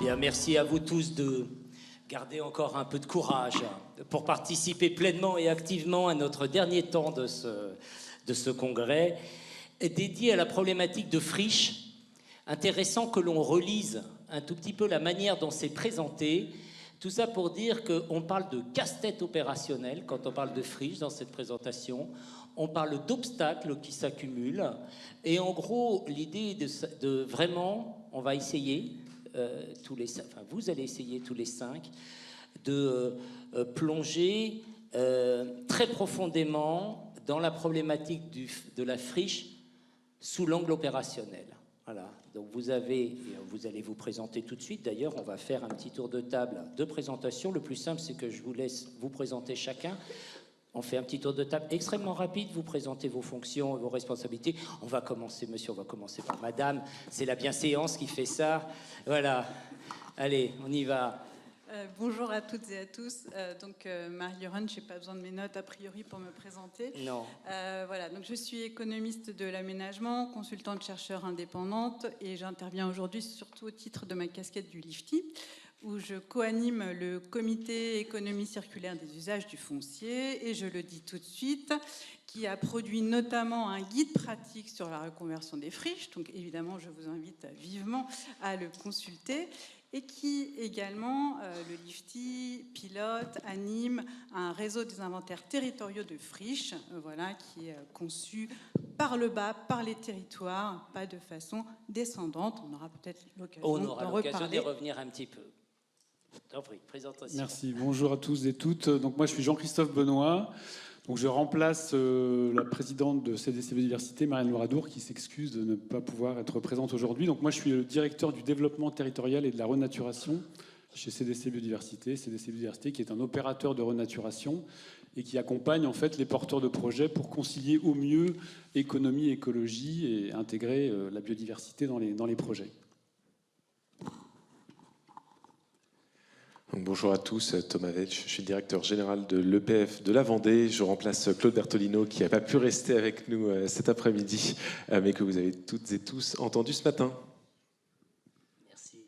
Bien, merci à vous tous de garder encore un peu de courage pour participer pleinement et activement à notre dernier temps de ce congrès dédié à la problématique de friche. Intéressant que l'on relise un tout petit peu la manière dont c'est présenté. Tout ça pour dire qu'on parle de casse-tête opérationnel quand on parle de friche dans cette présentation. On parle d'obstacles qui s'accumulent. Et en gros, l'idée de vraiment, on va essayer, vous allez essayer tous les 5, de plonger très profondément dans la problématique de la friche sous l'angle opérationnel. Voilà, donc vous allez vous présenter tout de suite. D'ailleurs, on va faire un petit tour de table de présentation. Le plus simple, c'est que je vous laisse vous présenter chacun. On fait un petit tour de table extrêmement rapide, vous présentez vos fonctions, vos responsabilités. On va commencer, monsieur, on va commencer par madame. C'est la bienséance qui fait ça. Voilà, allez, on y va. Bonjour à toutes et à tous. Marie-Laurent, je n'ai pas besoin de mes notes a priori pour me présenter. Non. Voilà, donc je suis économiste de l'aménagement, consultante chercheur indépendante et j'interviens aujourd'hui surtout au titre de ma casquette du LIFTI, où je co-anime le comité économie circulaire des usages du foncier et je le dis tout de suite, qui a produit notamment un guide pratique sur la reconversion des friches. Donc évidemment, je vous invite vivement à le consulter. Et qui également, le LIFTI, pilote, anime un réseau des inventaires territoriaux de friches, voilà, qui est conçu par le bas, par les territoires, pas de façon descendante. On aura peut-être l'occasion d'en reparler. De revenir un petit peu. Présentation. Merci, bonjour à tous et toutes. Donc moi je suis Jean-Christophe Benoît. Donc je remplace la présidente de CDC Biodiversité, Marianne Louradour, qui s'excuse de ne pas pouvoir être présente aujourd'hui. Donc moi je suis le directeur du développement territorial et de la renaturation chez CDC Biodiversité. CDC Biodiversité qui est un opérateur de renaturation et qui accompagne en fait les porteurs de projets pour concilier au mieux économie, écologie et intégrer la biodiversité dans les projets. Bonjour à tous, Thomas Vetch, je suis le directeur général de l'EPF de la Vendée. Je remplace Claude Bertolino qui n'a pas pu rester avec nous cet après-midi, mais que vous avez toutes et tous entendu ce matin. Merci.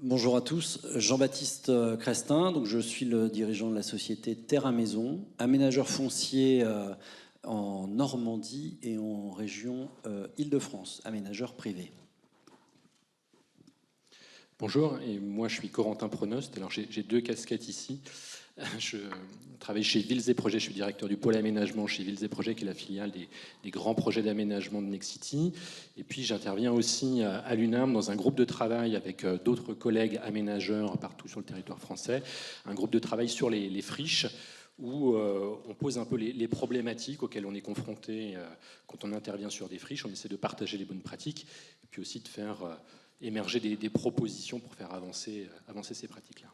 Bonjour à tous, Jean-Baptiste Crestin, donc je suis le dirigeant de la société Terre à Maison, aménageur foncier en Normandie et en région Île-de-France, aménageur privé. Bonjour, et moi je suis Corentin Pronost. Alors j'ai deux casquettes ici. Je travaille chez Villes et Projets, je suis directeur du pôle aménagement chez Villes et Projets, qui est la filiale des grands projets d'aménagement de Nexity. Et puis j'interviens aussi à l'UNAM dans un groupe de travail avec d'autres collègues aménageurs partout sur le territoire français, un groupe de travail sur les friches, où on pose un peu les problématiques auxquelles on est confronté quand on intervient sur des friches. On essaie de partager les bonnes pratiques, et puis aussi de faire émerger des propositions pour faire avancer ces pratiques-là.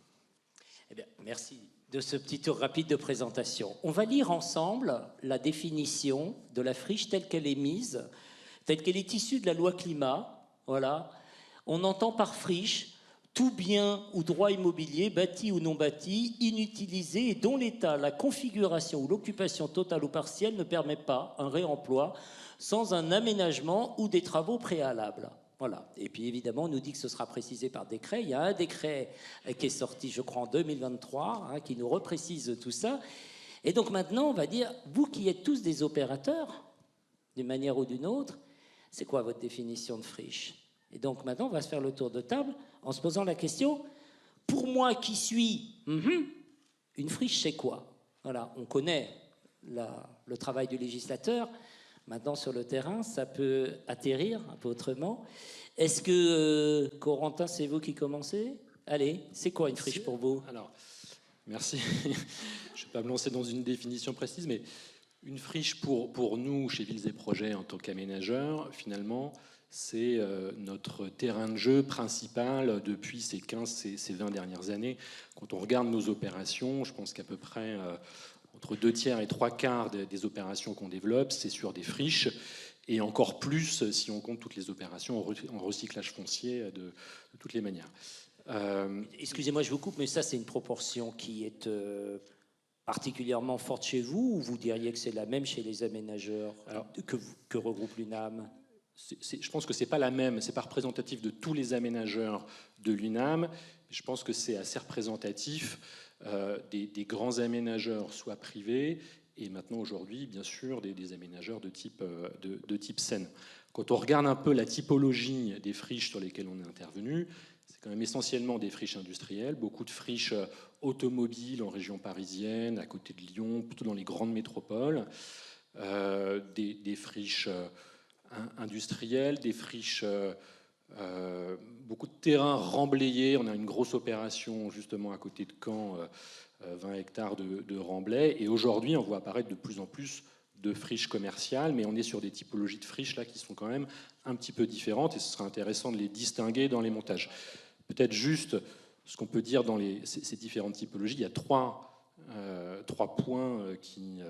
Eh bien, merci de ce petit tour rapide de présentation. On va lire ensemble la définition de la friche telle qu'elle est mise, telle qu'elle est issue de la loi climat. Voilà. On entend par friche tout bien ou droit immobilier, bâti ou non bâti, inutilisé et dont l'état, la configuration ou l'occupation totale ou partielle ne permet pas un réemploi sans un aménagement ou des travaux préalables. Voilà. Et puis évidemment, on nous dit que ce sera précisé par décret. Il y a un décret qui est sorti, je crois, en 2023, qui nous reprécise tout ça. Et donc maintenant, on va dire, vous qui êtes tous des opérateurs, d'une manière ou d'une autre, c'est quoi votre définition de friche? Et donc maintenant, on va se faire le tour de table en se posant la question, pour moi qui suis, une friche, c'est quoi? Voilà, on connaît le travail du législateur. Maintenant, sur le terrain, ça peut atterrir un peu autrement. Est-ce que, Corentin, c'est vous qui commencez? Allez, c'est quoi une friche pour vous? Alors, merci. Je ne vais pas me lancer dans une définition précise, mais une friche pour nous, chez Villes et Projets, en tant qu'aménageurs, finalement, c'est notre terrain de jeu principal depuis ces 20 dernières années. Quand on regarde nos opérations, je pense qu'à peu près entre 2/3 et 3/4 des opérations qu'on développe, c'est sur des friches, et encore plus si on compte toutes les opérations en recyclage foncier de toutes les manières. Excusez-moi, je vous coupe, mais ça, c'est une proportion qui est particulièrement forte chez vous, ou vous diriez que c'est la même chez les aménageurs que regroupe l'UNAM? je pense que c'est pas la même, c'est pas représentatif de tous les aménageurs de l'UNAM. Je pense que c'est assez représentatif des grands aménageurs, soit privés, et maintenant aujourd'hui, bien sûr, des aménageurs de type Seine. Quand on regarde un peu la typologie des friches sur lesquelles on est intervenu, c'est quand même essentiellement des friches industrielles, beaucoup de friches automobiles en région parisienne, à côté de Lyon, plutôt dans les grandes métropoles, des friches industrielles, des friches, beaucoup de terrains remblayés. On a une grosse opération justement à côté de Caen, 20 hectares de remblais. Et aujourd'hui, on voit apparaître de plus en plus de friches commerciales, mais on est sur des typologies de friches là qui sont quand même un petit peu différentes, et ce serait intéressant de les distinguer dans les montages. Peut-être juste ce qu'on peut dire dans ces différentes typologies. Il y a trois points qui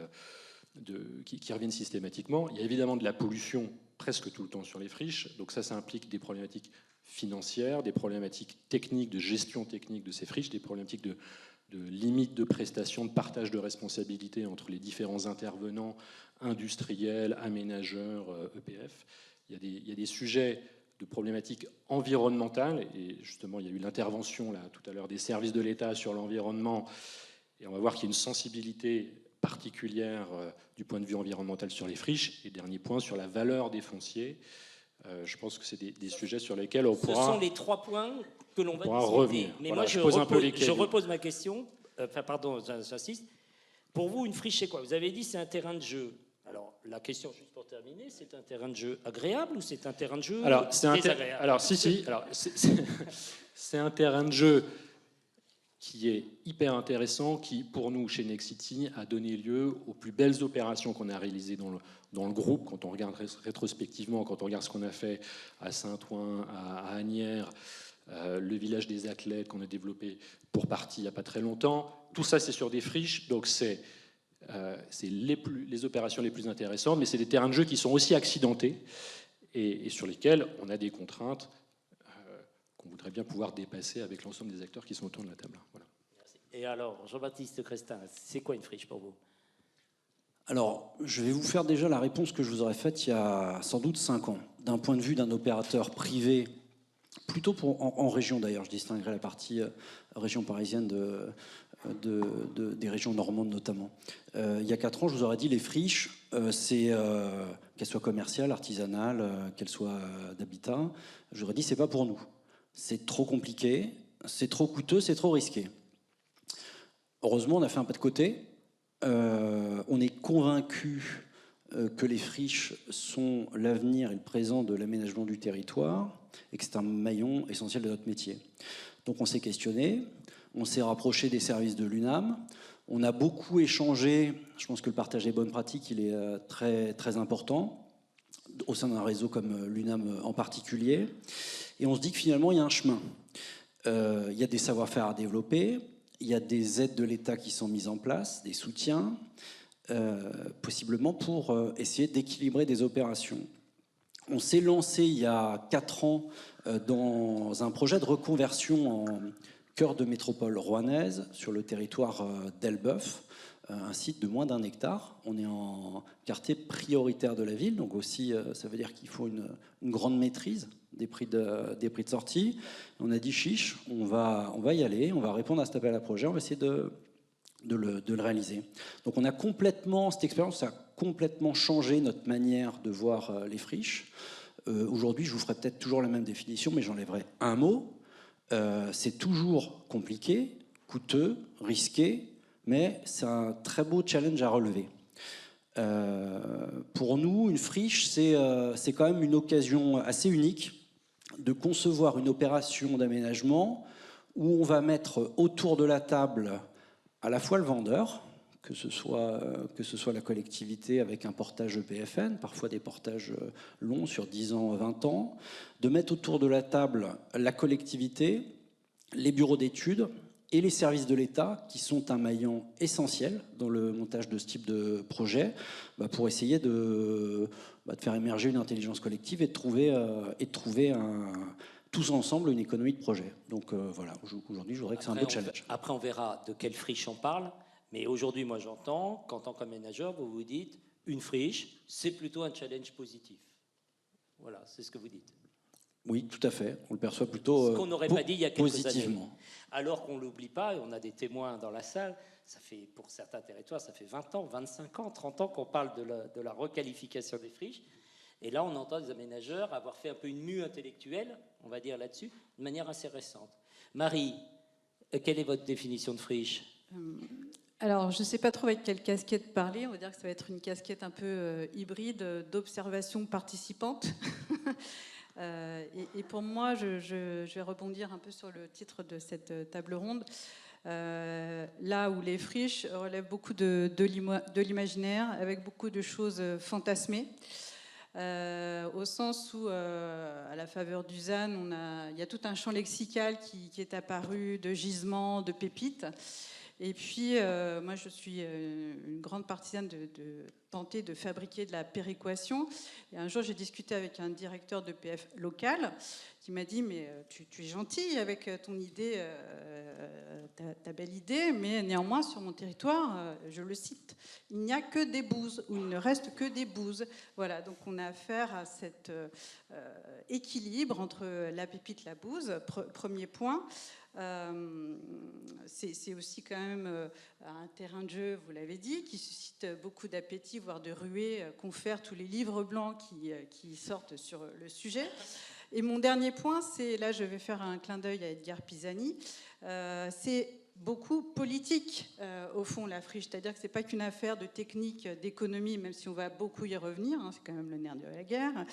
reviennent systématiquement. Il y a évidemment de la pollution presque tout le temps sur les friches, donc ça implique des problématiques financières, des problématiques techniques, de gestion technique de ces friches, des problématiques de limite de prestations, de partage de responsabilités entre les différents intervenants industriels, aménageurs, EPF. Il y a des sujets de problématiques environnementales, et justement il y a eu l'intervention là tout à l'heure des services de l'État sur l'environnement, et on va voir qu'il y a une sensibilité particulière du point de vue environnemental sur les friches. Et dernier point, sur la valeur des fonciers. Je pense que c'est des sujets sur lesquels on pourra... Ce sont les 3 points que l'on va discuter. Revenir. Mais voilà, moi, je repose ma question. Pardon, j'insiste. Pour vous, une friche, c'est quoi? Vous avez dit c'est un terrain de jeu. Alors, la question, juste pour terminer, c'est un terrain de jeu agréable ou c'est un terrain de jeu désagréable? Alors, c'est un terrain de jeu qui est hyper intéressant, qui, pour nous, chez Nexity, a donné lieu aux plus belles opérations qu'on a réalisées dans le groupe. Quand on regarde rétrospectivement, quand on regarde ce qu'on a fait à Saint-Ouen, à Asnières, le village des athlètes qu'on a développé pour partie il n'y a pas très longtemps, tout ça, c'est sur des friches, donc c'est les opérations les plus intéressantes, mais c'est des terrains de jeu qui sont aussi accidentés et sur lesquels on a des contraintes qu'on voudrait bien pouvoir dépasser avec l'ensemble des acteurs qui sont autour de la table. Voilà. Et alors, Jean-Baptiste Crestin, c'est quoi une friche pour vous? Alors, je vais vous faire déjà la réponse que je vous aurais faite il y a sans doute 5 ans. D'un point de vue d'un opérateur privé, plutôt en région d'ailleurs, je distinguerai la partie région parisienne des régions normandes notamment. Il y a 4 ans, je vous aurais dit les friches, c'est qu'elles soient commerciales, artisanales, qu'elles soient d'habitat, j'aurais dit c'est pas pour nous. C'est trop compliqué, c'est trop coûteux, c'est trop risqué. Heureusement, on a fait un pas de côté. On est convaincu que les friches sont l'avenir et le présent de l'aménagement du territoire et que c'est un maillon essentiel de notre métier. Donc on s'est questionné, on s'est rapproché des services de l'UNAM, on a beaucoup échangé, je pense que le partage des bonnes pratiques il est très, très important au sein d'un réseau comme l'UNAM en particulier, et on se dit que finalement il y a un chemin. Il y a des savoir-faire à développer, il y a des aides de l'État qui sont mises en place, des soutiens, possiblement pour essayer d'équilibrer des opérations. On s'est lancé il y a 4 ans dans un projet de reconversion en cœur de métropole rouennaise sur le territoire d'Elbeuf, un site de moins d'1 hectare. On est en quartier prioritaire de la ville, donc aussi ça veut dire qu'il faut une grande maîtrise des prix de sortie. On a dit chiche, on va y aller, on va répondre à cet appel à projet, on va essayer de le réaliser. Donc on a complètement, cette expérience a complètement changé notre manière de voir les friches. Aujourd'hui, je vous ferai peut-être toujours la même définition, mais j'enlèverai un mot. C'est toujours compliqué, coûteux, risqué, mais c'est un très beau challenge à relever. Pour nous, une friche, c'est quand même une occasion assez unique de concevoir une opération d'aménagement où on va mettre autour de la table à la fois le vendeur, que ce soit la collectivité avec un portage EPFN, parfois des portages longs sur 10 ans, 20 ans, de mettre autour de la table la collectivité, les bureaux d'études et les services de l'État, qui sont un maillon essentiel dans le montage de ce type de projet, pour essayer de faire émerger une intelligence collective et de trouver tous ensemble une économie de projet. Donc voilà, aujourd'hui je voudrais que c'est un beau challenge. Après on verra de quelle friche on parle, mais aujourd'hui moi j'entends qu'en tant qu'aménageur vous vous dites une friche c'est plutôt un challenge positif. Voilà, c'est ce que vous dites. Oui, tout à fait. On le perçoit plutôt Ce qu'on n'aurait pas dit il y a quelques années. positivement. Alors qu'on ne l'oublie pas, et on a des témoins dans la salle, ça fait, pour certains territoires, ça fait 20 ans, 25 ans, 30 ans qu'on parle de la requalification des friches. Et là, on entend des aménageurs avoir fait un peu une mue intellectuelle, on va dire là-dessus, de manière assez récente. Marie, quelle est votre définition de friche ? Alors, je ne sais pas trop avec quelle casquette parler. On va dire que ça va être une casquette un peu hybride d'observation participante. Et pour moi, je vais rebondir un peu sur le titre de cette table ronde. Là où les friches relèvent beaucoup de l'imaginaire, avec beaucoup de choses fantasmées. Au sens où, à la faveur du ZAN, il y a tout un champ lexical qui est apparu de gisements, de pépites. Et puis, moi, je suis une grande partisane de tenter de fabriquer de la péréquation. Et un jour, j'ai discuté avec un directeur de PF local qui m'a dit « Mais tu es gentil avec ton idée, ta belle idée, mais néanmoins, sur mon territoire, je le cite, il n'y a que des bouses, ou il ne reste que des bouses. » Voilà, donc on a affaire à cet équilibre entre la pépite et la bouse, premier point. C'est aussi quand même un terrain de jeu, vous l'avez dit, qui suscite beaucoup d'appétit, voire de ruée, confère tous les livres blancs qui sortent sur le sujet. Et mon dernier point, c'est, là je vais faire un clin d'œil à Edgar Pisani, c'est beaucoup politique au fond la friche, c'est-à-dire que c'est pas qu'une affaire de technique, d'économie, même si on va beaucoup y revenir, hein, c'est quand même le nerf de la guerre,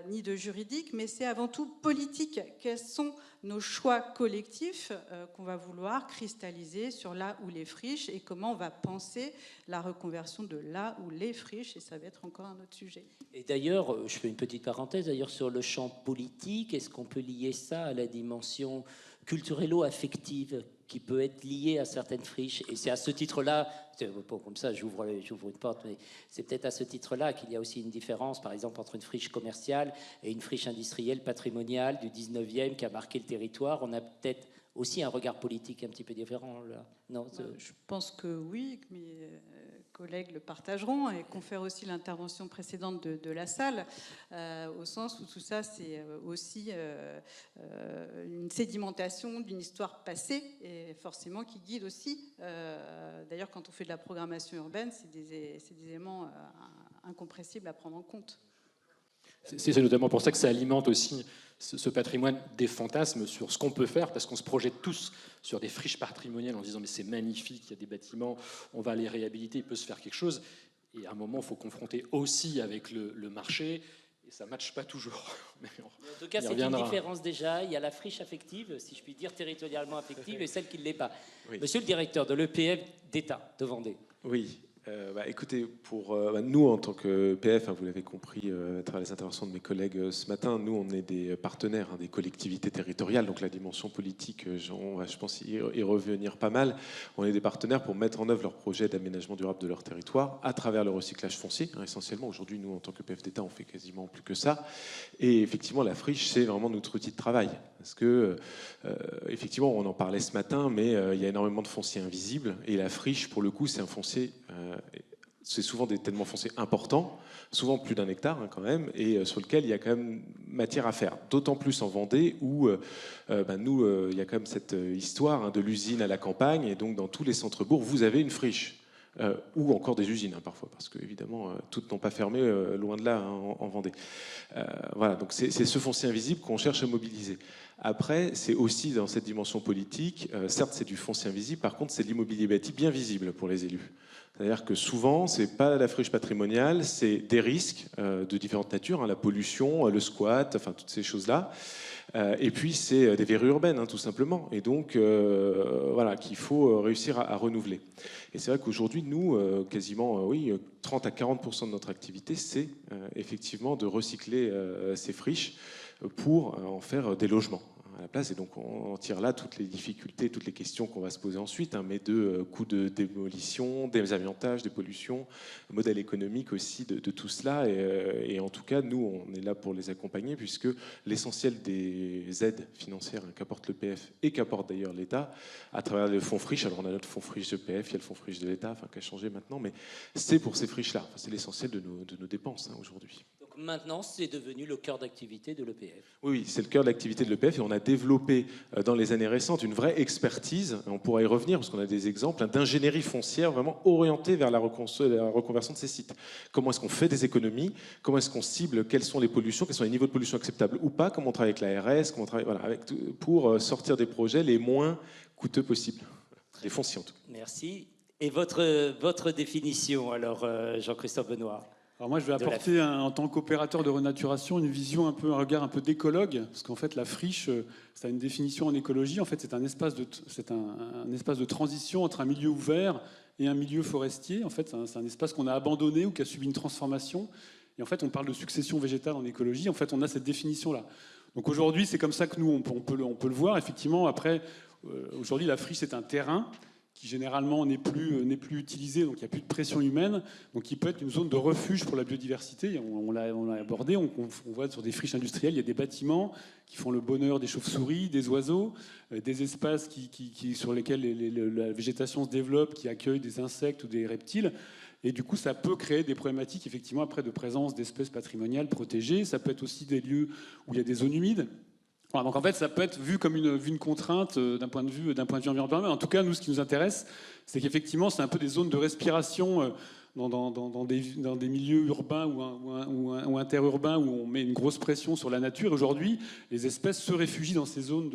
ni de juridique, mais c'est avant tout politique. Quels sont nos choix collectifs qu'on va vouloir cristalliser sur là où les friches et comment on va penser la reconversion de là où les friches, et ça va être encore un autre sujet. Et d'ailleurs, je fais une petite parenthèse, d'ailleurs sur le champ politique, est-ce qu'on peut lier ça à la dimension culturello-affective qui peut être liée à certaines friches? Et c'est à ce titre-là, comme ça j'ouvre une porte, mais c'est peut-être à ce titre-là qu'il y a aussi une différence, par exemple, entre une friche commerciale et une friche industrielle patrimoniale du 19e qui a marqué le territoire. On a peut-être aussi un regard politique un petit peu différent là. Non, je pense que oui, que mes collègues le partageront et confèrent aussi l'intervention précédente de la salle, au sens où tout ça c'est aussi une sédimentation d'une histoire passée et forcément qui guide aussi. D'ailleurs, quand on fait de la programmation urbaine, c'est des éléments incompressibles à prendre en compte. C'est notamment pour ça que ça alimente aussi ce patrimoine des fantasmes sur ce qu'on peut faire, parce qu'on se projette tous sur des friches patrimoniales en disant mais c'est magnifique, il y a des bâtiments, on va les réhabiliter, il peut se faire quelque chose. Et à un moment, il faut confronter aussi avec le marché, et ça ne matche pas toujours. Mais en tout cas, c'est une différence déjà. Il y a la friche affective, si je puis dire, territorialement affective, et celle qui ne l'est pas. Oui. Monsieur le directeur de l'EPF d'État de Vendée. Oui. Écoutez, pour nous en tant que PF, vous l'avez compris à travers les interventions de mes collègues ce matin, nous on est des partenaires des collectivités territoriales, donc la dimension politique, on va je pense y revenir pas mal. On est des partenaires pour mettre en œuvre leurs projets d'aménagement durable de leur territoire à travers le recyclage foncier, essentiellement. Aujourd'hui, nous en tant que PF d'État, on fait quasiment plus que ça. Et effectivement, la friche, c'est vraiment notre outil de travail. Parce que, effectivement, on en parlait ce matin, mais il y a énormément de foncier invisible. Et la friche, pour le coup, c'est un foncier, c'est souvent des tellement fonciers importants, souvent plus d'1 hectare quand même, et sur lequel il y a quand même matière à faire. D'autant plus en Vendée, où nous, il y a quand même cette histoire de l'usine à la campagne. Et donc, dans tous les centres-bourgs, vous avez une friche. Ou encore des usines parfois, parce que évidemment toutes n'ont pas fermé, loin de là en Vendée. Voilà, donc c'est ce foncier invisible qu'on cherche à mobiliser. Après, c'est aussi dans cette dimension politique, certes c'est du foncier invisible, par contre c'est de l'immobilier bâti bien visible pour les élus. C'est-à-dire que souvent, c'est pas la friche patrimoniale, c'est des risques de différentes natures, la pollution, le squat, enfin toutes ces choses-là. Et puis c'est des verrues urbaines, tout simplement. Et donc voilà, qu'il faut réussir à renouveler. Et c'est vrai qu'aujourd'hui, nous, quasiment 30 à 40% de notre activité, c'est effectivement de recycler ces friches pour en faire des logements à la place. Et donc on tire là toutes les difficultés, toutes les questions qu'on va se poser ensuite, mais de coûts de démolition, des avantages, des pollutions, modèle économique aussi de tout cela. Et en tout cas, nous, on est là pour les accompagner, puisque l'essentiel des aides financières qu'apporte l'EPF et qu'apporte d'ailleurs l'État à travers le fonds friche, alors on a notre fonds friche de l'EPF, il y a le fonds friche de l'État, qui a changé maintenant, mais c'est pour ces friches-là. C'est l'essentiel de nos dépenses aujourd'hui. Donc Donc maintenant, c'est devenu le cœur d'activité de l'EPF. Oui, c'est le cœur de l'activité de l'EPF et on a développé dans les années récentes une vraie expertise, on pourra y revenir parce qu'on a des exemples, d'ingénierie foncière vraiment orientée vers la reconversion de ces sites. Comment est-ce qu'on fait des économies? Comment est-ce qu'on cible? Quelles sont les pollutions? Quels sont les niveaux de pollution acceptables ou pas? Comment on travaille avec l'ARS? Comment on travaille pour sortir des projets les moins coûteux possibles? Les fonciers en tout cas. Merci. Et votre définition, alors, Jean-Christophe Benoît? Alors moi, je vais apporter, en tant qu'opérateur de renaturation, une vision un regard un peu d'écologue, parce qu'en fait, la friche, ça a une définition en écologie. En fait, c'est un espace de transition entre un milieu ouvert et un milieu forestier. En fait, c'est un espace qu'on a abandonné ou qui a subi une transformation. Et en fait, on parle de succession végétale en écologie. En fait, on a cette définition-là. Donc aujourd'hui, c'est comme ça que nous, on peut le voir. Effectivement, après, aujourd'hui, la friche, c'est un terrain qui généralement n'est plus utilisé, donc il n'y a plus de pression humaine, donc il peut être une zone de refuge pour la biodiversité. On l'a abordé, on voit sur des friches industrielles, il y a des bâtiments qui font le bonheur des chauves-souris, des oiseaux, des espaces sur lesquels la végétation se développe, qui accueillent des insectes ou des reptiles. Et du coup, ça peut créer des problématiques, effectivement, après de présence d'espèces patrimoniales protégées. Ça peut être aussi des lieux où il y a des zones humides. Voilà, donc en fait, ça peut être vu comme une contrainte d'un point de vue environnemental. En tout cas, nous, ce qui nous intéresse, c'est qu'effectivement, c'est un peu des zones de respiration dans des milieux urbains ou interurbains où on met une grosse pression sur la nature. Aujourd'hui, les espèces se réfugient dans ces zones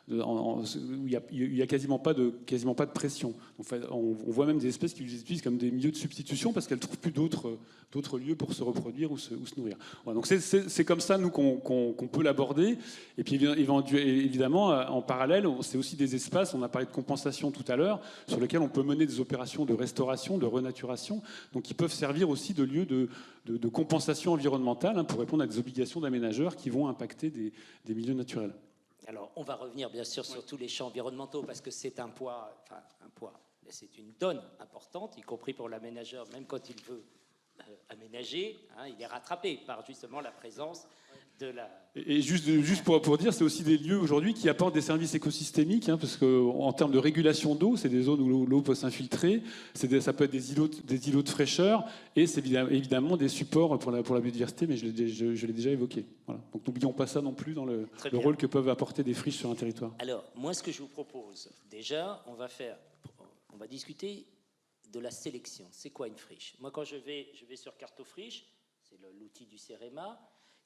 où il y a quasiment pas de pression. En fait, on voit même des espèces qui les utilisent comme des milieux de substitution parce qu'elles ne trouvent plus d'autres lieux pour se reproduire ou se nourrir. Voilà, donc c'est comme ça, nous, qu'on peut l'aborder. Et puis évidemment, en parallèle, c'est aussi des espaces, on a parlé de compensation tout à l'heure, sur lesquels on peut mener des opérations de restauration, de renaturation, donc qui peuvent servir aussi de lieu de compensation environnementale, pour répondre à des obligations d'aménageurs qui vont impacter des milieux naturels. Alors, on va revenir bien sûr sur tous les champs environnementaux parce que c'est c'est une donne importante, y compris pour l'aménageur, même quand il veut aménager, il est rattrapé par justement la présence de la... Et juste pour dire, c'est aussi des lieux aujourd'hui qui apportent des services écosystémiques, parce qu'en termes de régulation d'eau, c'est des zones où l'eau peut s'infiltrer, ça peut être des îlots de fraîcheur, et c'est évidemment des supports pour la biodiversité, mais je l'ai déjà évoqué. Voilà. Donc n'oublions pas ça non plus dans le rôle que peuvent apporter des friches sur un territoire. Alors, moi, ce que je vous propose, déjà, on va discuter de la sélection. C'est quoi une friche? Moi, quand je vais sur Cartofriche, c'est l'outil du CEREMA,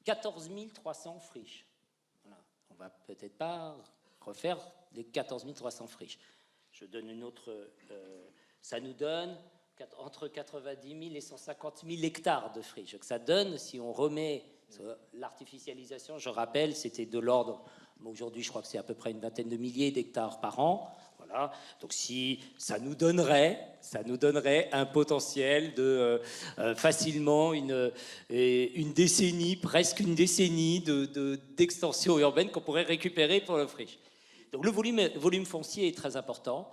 14 300 friches. Voilà. On ne va peut-être pas refaire les 14 300 friches. Je donne une autre... ça nous donne entre 90 000 et 150 000 hectares de friches. Donc ça donne, si on remet l'artificialisation, je rappelle, c'était de l'ordre... Aujourd'hui, je crois que c'est à peu près une vingtaine de milliers d'hectares par an. Voilà. Donc si ça nous donnerait un potentiel de facilement une décennie, presque une décennie d'extension urbaine qu'on pourrait récupérer pour le friche. Donc le volume foncier est très important.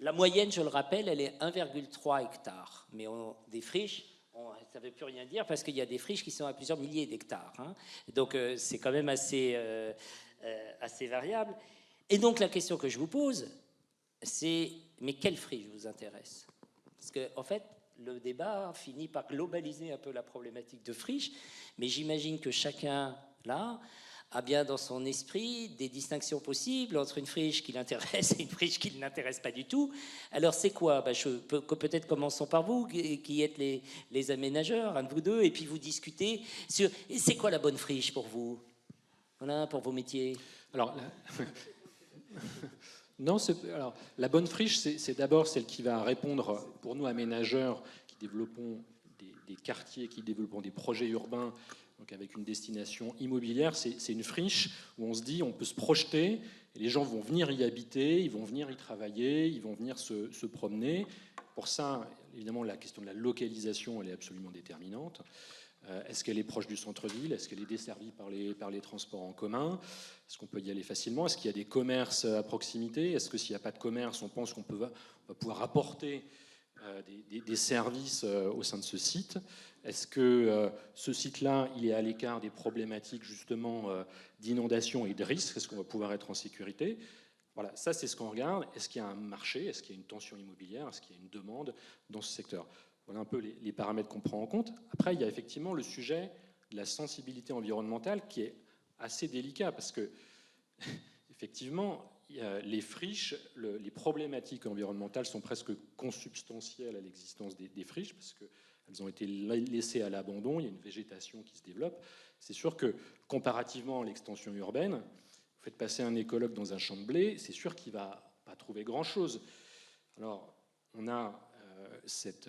La moyenne, je le rappelle, elle est 1,3 hectares. Mais des friches, ça ne veut plus rien dire parce qu'il y a des friches qui sont à plusieurs milliers d'hectares. Donc c'est quand même assez variable. Et donc la question que je vous pose, c'est mais quelle friche vous intéresse? Parce qu'en fait, le débat finit par globaliser un peu la problématique de friche, mais j'imagine que chacun, là, a bien dans son esprit des distinctions possibles entre une friche qui l'intéresse et une friche qui ne l'intéresse pas du tout. Alors c'est quoi? Peut-être commençons par vous, qui êtes les aménageurs, un de vous deux, et puis vous discutez sur c'est quoi la bonne friche pour vous? Voilà, pour vos métiers. Alors, non, alors, la bonne friche, c'est d'abord celle qui va répondre, pour nous aménageurs qui développons des quartiers, qui développons des projets urbains, donc avec une destination immobilière, c'est une friche où on se dit on peut se projeter, et les gens vont venir y habiter, ils vont venir y travailler, ils vont venir se promener. Pour ça, évidemment, la question de la localisation, elle est absolument déterminante. Est-ce qu'elle est proche du centre-ville? Est-ce qu'elle est desservie par les transports en commun? Est-ce qu'on peut y aller facilement? Est-ce qu'il y a des commerces à proximité? Est-ce que s'il n'y a pas de commerce, on pense qu'on va pouvoir apporter des services au sein de ce site? Est-ce que ce site-là, il est à l'écart des problématiques justement d'inondation et de risque? Est-ce qu'on va pouvoir être en sécurité? Voilà, ça c'est ce qu'on regarde. Est-ce qu'il y a un marché? Est-ce qu'il y a une tension immobilière? Est-ce qu'il y a une demande dans ce secteur? Voilà un peu les paramètres qu'on prend en compte. Après, il y a effectivement le sujet de la sensibilité environnementale qui est assez délicat parce que, effectivement, les friches, les problématiques environnementales sont presque consubstantielles à l'existence des friches parce qu'elles ont été laissées à l'abandon, il y a une végétation qui se développe. C'est sûr que, comparativement à l'extension urbaine, vous faites passer un écologue dans un champ de blé, c'est sûr qu'il ne va pas trouver grand-chose. Alors, on a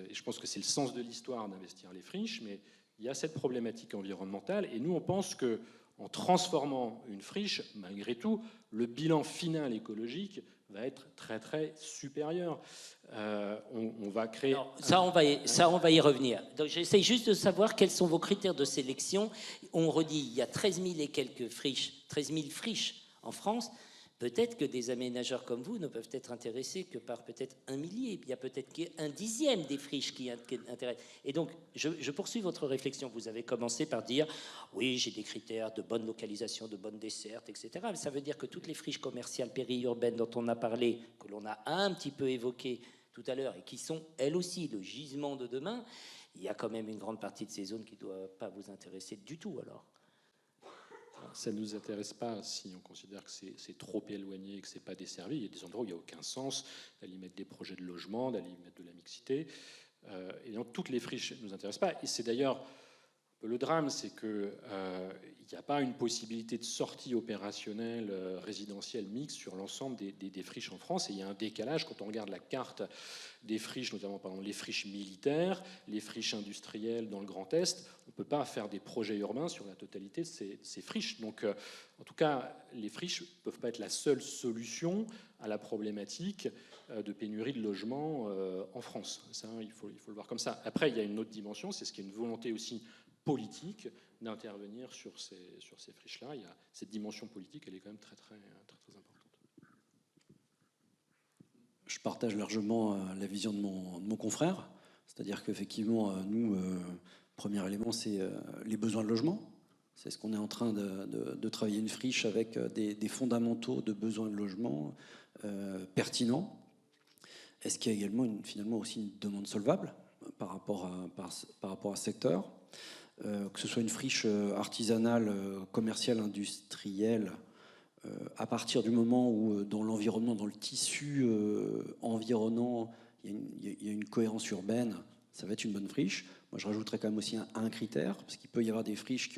et je pense que c'est le sens de l'histoire d'investir les friches, mais il y a cette problématique environnementale, et nous, on pense qu'en transformant une friche, malgré tout, le bilan final écologique va être très, très supérieur. On va créer... Alors, ça, on va y revenir. Donc, j'essaie juste de savoir quels sont vos critères de sélection. On redit, il y a 13 000 et quelques friches, 13 000 friches en France. Peut-être que des aménageurs comme vous ne peuvent être intéressés que par peut-être 1 millier. Il y a peut-être qu'un dixième des friches qui intéressent. Et donc, je poursuis votre réflexion. Vous avez commencé par dire, oui, j'ai des critères de bonne localisation, de bonne desserte, etc. Mais ça veut dire que toutes les friches commerciales périurbaines dont on a parlé, que l'on a un petit peu évoquées tout à l'heure, et qui sont, elles aussi, le gisement de demain, il y a quand même une grande partie de ces zones qui ne doivent pas vous intéresser du tout, alors. Ça ne nous intéresse pas si on considère que c'est trop éloigné, que ce n'est pas desservi. Il y a des endroits où il n'y a aucun sens d'aller mettre des projets de logement, d'aller mettre de la mixité. Et donc, toutes les friches ne nous intéressent pas. Et c'est d'ailleurs le drame, c'est qu'il n'y a pas une possibilité de sortie opérationnelle résidentielle mixte sur l'ensemble des friches en France. Et il y a un décalage quand on regarde la carte des friches, notamment par exemple, les friches militaires, les friches industrielles dans le Grand Est. On ne peut pas faire des projets urbains sur la totalité de ces friches. Donc, en tout cas, les friches ne peuvent pas être la seule solution à la problématique de pénurie de logements en France. Ça, il faut le voir comme ça. Après, il y a une autre dimension, c'est ce qui est une volonté aussi politique d'intervenir sur ces friches-là. Il y a cette dimension politique, elle est quand même très, très, très, très importante. Je partage largement la vision de mon confrère. C'est-à-dire qu'effectivement, nous, premier élément, c'est les besoins de logement. C'est ce qu'on est en train de travailler une friche avec des fondamentaux de besoins de logement pertinents. Est-ce qu'il y a également finalement aussi une demande solvable par rapport à ce secteur ? Que ce soit une friche artisanale, commerciale, industrielle, à partir du moment où dans l'environnement, dans le tissu environnant, il y a une cohérence urbaine, ça va être une bonne friche. Moi, je rajouterais quand même aussi un critère, parce qu'il peut y avoir des friches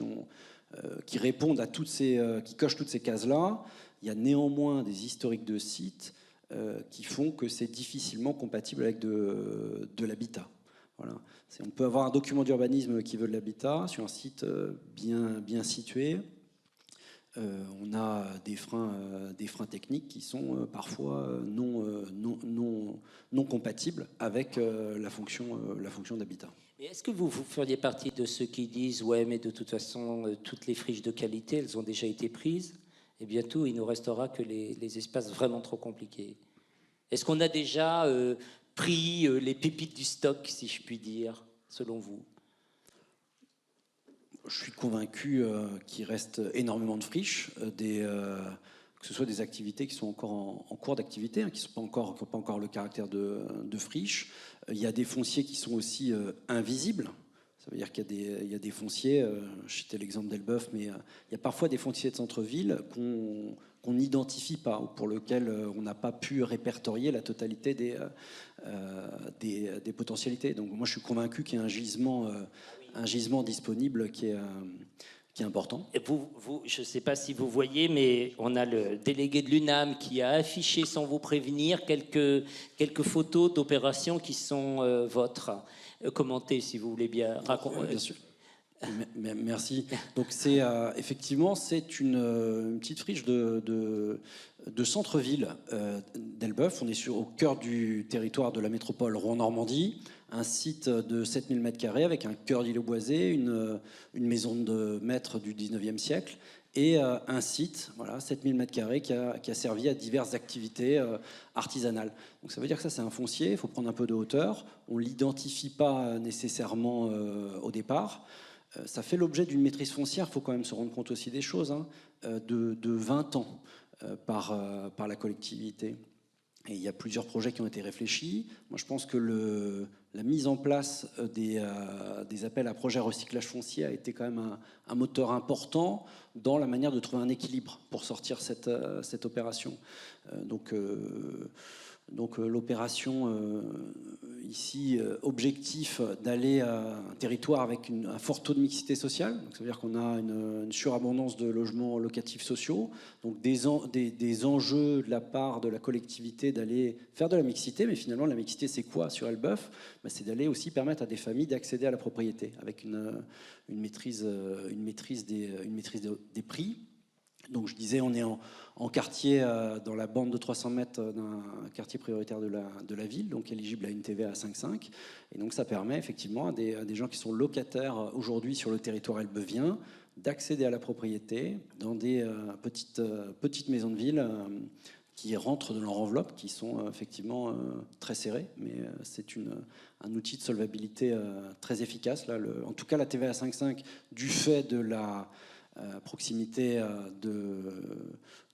qui répondent à qui cochent toutes ces cases-là. Il y a néanmoins des historiques de sites qui font que c'est difficilement compatible avec de l'habitat. Voilà. On peut avoir un document d'urbanisme qui veut de l'habitat sur un site bien situé. On a des freins techniques qui sont parfois non compatibles avec la fonction d'habitat. Mais est-ce que vous feriez partie de ceux qui disent « Ouais, mais de toute façon, toutes les friches de qualité, elles ont déjà été prises et bientôt, il ne nous restera que les espaces vraiment trop compliqués ». Est-ce qu'on a déjà pris les pépites du stock, si je puis dire, selon vous ? Je suis convaincu qu'il reste énormément de friches, que ce soit des activités qui sont encore en cours d'activité, qui n'ont pas encore le caractère de friches. Il y a des fonciers qui sont aussi invisibles. Ça veut dire qu'il y a des fonciers, je citais l'exemple d'Elbeuf, mais il y a parfois des fonciers de centre-ville qu'on n'identifie pas, ou pour lesquels on n'a pas pu répertorier la totalité des potentialités. Donc moi, je suis convaincu qu'il y a un gisement disponible qui est important. Et je ne sais pas si vous voyez, mais on a le délégué de l'UNAM qui a affiché sans vous prévenir quelques photos d'opérations qui sont vôtres. Commentez si vous voulez bien raconter. Oui, bien sûr. Merci. Donc effectivement, c'est une petite friche de centre-ville d'Elbeuf. On est au cœur du territoire de la métropole Rouen-Normandie, un site de 7000 m² avec un cœur d'îlot boisé, une maison de maître du 19e siècle et un site, 7000 m² qui a servi à diverses activités artisanales. Donc ça veut dire que ça, c'est un foncier, il faut prendre un peu de hauteur. On ne l'identifie pas nécessairement au départ. Ça fait l'objet d'une maîtrise foncière, il faut quand même se rendre compte aussi des choses, de 20 ans par la collectivité. Et il y a plusieurs projets qui ont été réfléchis. Moi, je pense que la mise en place des appels à projets recyclage foncier a été quand même un moteur important dans la manière de trouver un équilibre pour sortir cette opération. Donc l'opération ici, objectif d'aller à un territoire avec un fort taux de mixité sociale. Donc, ça veut dire qu'on a une surabondance de logements locatifs sociaux. Donc des enjeux de la part de la collectivité d'aller faire de la mixité. Mais finalement, la mixité, c'est quoi sur Elbeuf? C'est d'aller aussi permettre à des familles d'accéder à la propriété avec une maîtrise des prix. Donc je disais, on est en quartier, dans la bande de 300 mètres d'un quartier prioritaire de la ville, donc éligible à une TVA à 5,5. Et donc ça permet effectivement à des gens qui sont locataires aujourd'hui sur le territoire elbeuvien d'accéder à la propriété dans des petites maisons de ville qui rentrent dans leur enveloppe, qui sont effectivement très serrées, mais c'est un outil de solvabilité très efficace. Là, en tout cas, la TVA à 5,5, du fait de la proximité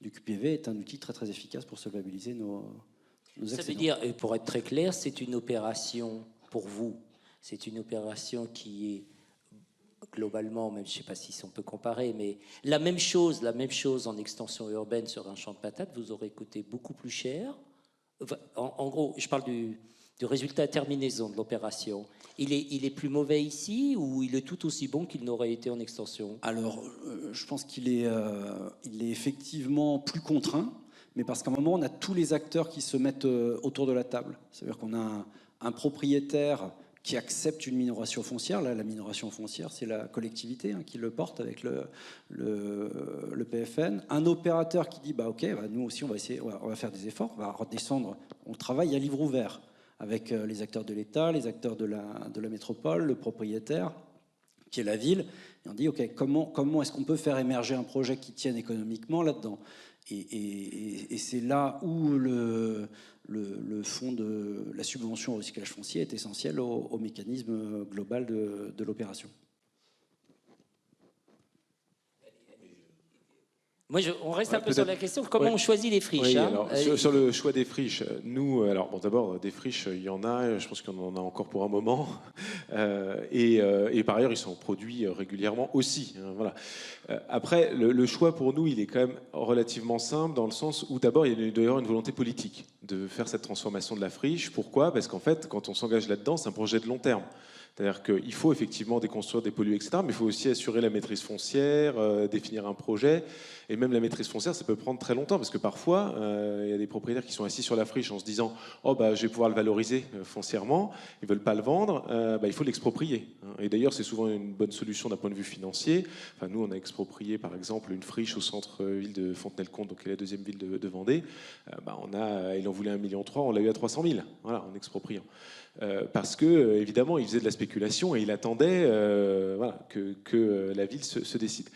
du QPV, est un outil très très efficace pour solvabiliser nos excédents. Ça veut dire, et pour être très clair, c'est une opération pour vous, c'est une opération qui est globalement, même je ne sais pas si on peut comparer, mais la même chose en extension urbaine sur un champ de patates vous aurait coûté beaucoup plus cher. Enfin, en gros, je parle du résultat à terminaison de l'opération. Il est plus mauvais ici ou il est tout aussi bon qu'il n'aurait été en extension? Alors, je pense qu'il est effectivement plus contraint, mais parce qu'à un moment, on a tous les acteurs qui se mettent autour de la table. C'est-à-dire qu'on a un propriétaire qui accepte une minoration foncière. Là, la minoration foncière, c'est la collectivité qui le porte avec le PFN. Un opérateur qui dit, OK, nous aussi, on va faire des efforts, on va redescendre. On travaille à livre ouvert avec les acteurs de l'État, les acteurs de la métropole, le propriétaire, qui est la ville. Et on dit, OK, comment est-ce qu'on peut faire émerger un projet qui tienne économiquement là-dedans? Et c'est là où le fonds de la subvention au recyclage foncier est essentiel au mécanisme global de l'opération. Moi, on reste un peu sur la question, comment on choisit les friches. Oui, alors, sur le choix des friches, nous, d'abord, des friches, il y en a, je pense qu'on en a encore pour un moment. Et par ailleurs, ils sont produits régulièrement aussi. Voilà. Après, le choix pour nous, il est quand même relativement simple, dans le sens où d'abord, il doit y avoir une volonté politique de faire cette transformation de la friche. Pourquoi? Parce qu'en fait, quand on s'engage là-dedans, c'est un projet de long terme. C'est-à-dire qu'il faut effectivement déconstruire, dépolluer, etc. Mais il faut aussi assurer la maîtrise foncière, définir un projet. Et même la maîtrise foncière, ça peut prendre très longtemps. Parce que parfois, il y a des propriétaires qui sont assis sur la friche en se disant « Oh, je vais pouvoir le valoriser foncièrement ». Ils ne veulent pas le vendre. Il faut l'exproprier. Et d'ailleurs, c'est souvent une bonne solution d'un point de vue financier. Enfin, nous, on a exproprié, par exemple, une friche au centre-ville de Fontenay-le-Comte, donc qui est la deuxième ville de Vendée. Il en voulait 1,3 million, on l'a eu à 300 000, voilà, en expropriant. Parce que évidemment, il faisait de la spéculation et il attendait que la ville se décide.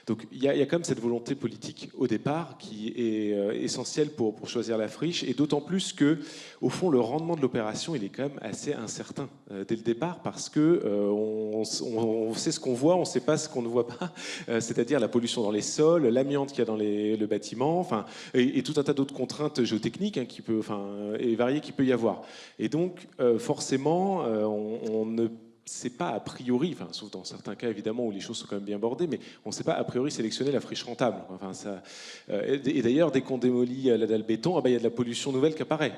Donc il y a quand même cette volonté politique au départ qui est essentielle pour choisir la friche, et d'autant plus que, au fond, le rendement de l'opération, il est quand même assez incertain dès le départ, parce que on sait ce qu'on voit, on ne sait pas ce qu'on ne voit pas, c'est-à-dire la pollution dans les sols, l'amiante qu'il y a dans le bâtiment, et tout un tas d'autres contraintes géotechniques et variées qu'il peut y avoir. Et donc forcément, on ne sait pas a priori, sauf dans certains cas évidemment où les choses sont quand même bien bordées, mais on ne sait pas a priori sélectionner la friche rentable. Et d'ailleurs, dès qu'on démolit la dalle béton, il y a de la pollution nouvelle qui apparaît.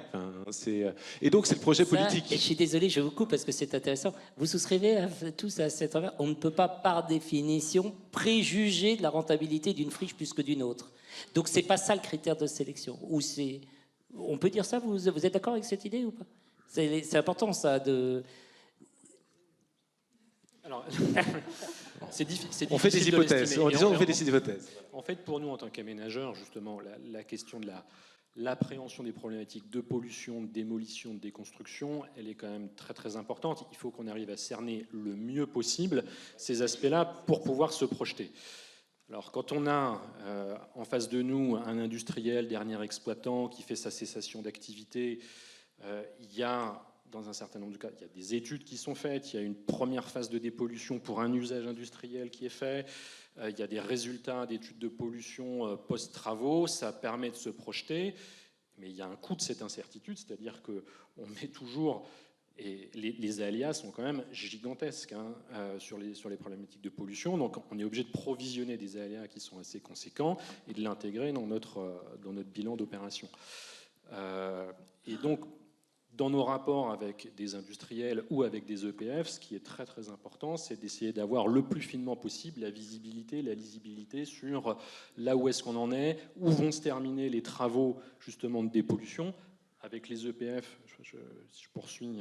Et donc c'est le projet politique. Et je suis désolé, je vous coupe parce que c'est intéressant. Vous souscrivez tous à cette affaire. On ne peut pas, par définition, préjuger de la rentabilité d'une friche plus que d'une autre. Donc c'est pas ça le critère de sélection. On peut dire ça, vous êtes d'accord avec cette idée ou pas? C'est important ça de... Alors, c'est difficile. On fait des hypothèses. En disant, on fait des hypothèses. En fait, pour nous, en tant qu'aménageurs, justement, la question de l'appréhension des problématiques de pollution, de démolition, de déconstruction, elle est quand même très très importante. Il faut qu'on arrive à cerner le mieux possible ces aspects-là pour pouvoir se projeter. Alors, quand on a en face de nous un industriel, dernier exploitant, qui fait sa cessation d'activité, il y a, dans un certain nombre de cas, il y a des études qui sont faites, il y a une première phase de dépollution pour un usage industriel qui est fait, il y a des résultats d'études de pollution post-travaux, ça permet de se projeter, Mais il y a un coût de cette incertitude, c'est-à-dire qu'on met toujours... Et les aléas sont quand même gigantesques sur les problématiques de pollution. Donc on est obligé de provisionner des aléas qui sont assez conséquents et de l'intégrer dans notre bilan d'opération. Et donc, dans nos rapports avec des industriels ou avec des EPF, ce qui est très très important, c'est d'essayer d'avoir le plus finement possible la visibilité, la lisibilité sur là où est-ce qu'on en est, où vont se terminer les travaux justement de dépollution. Avec les EPF, si je poursuis,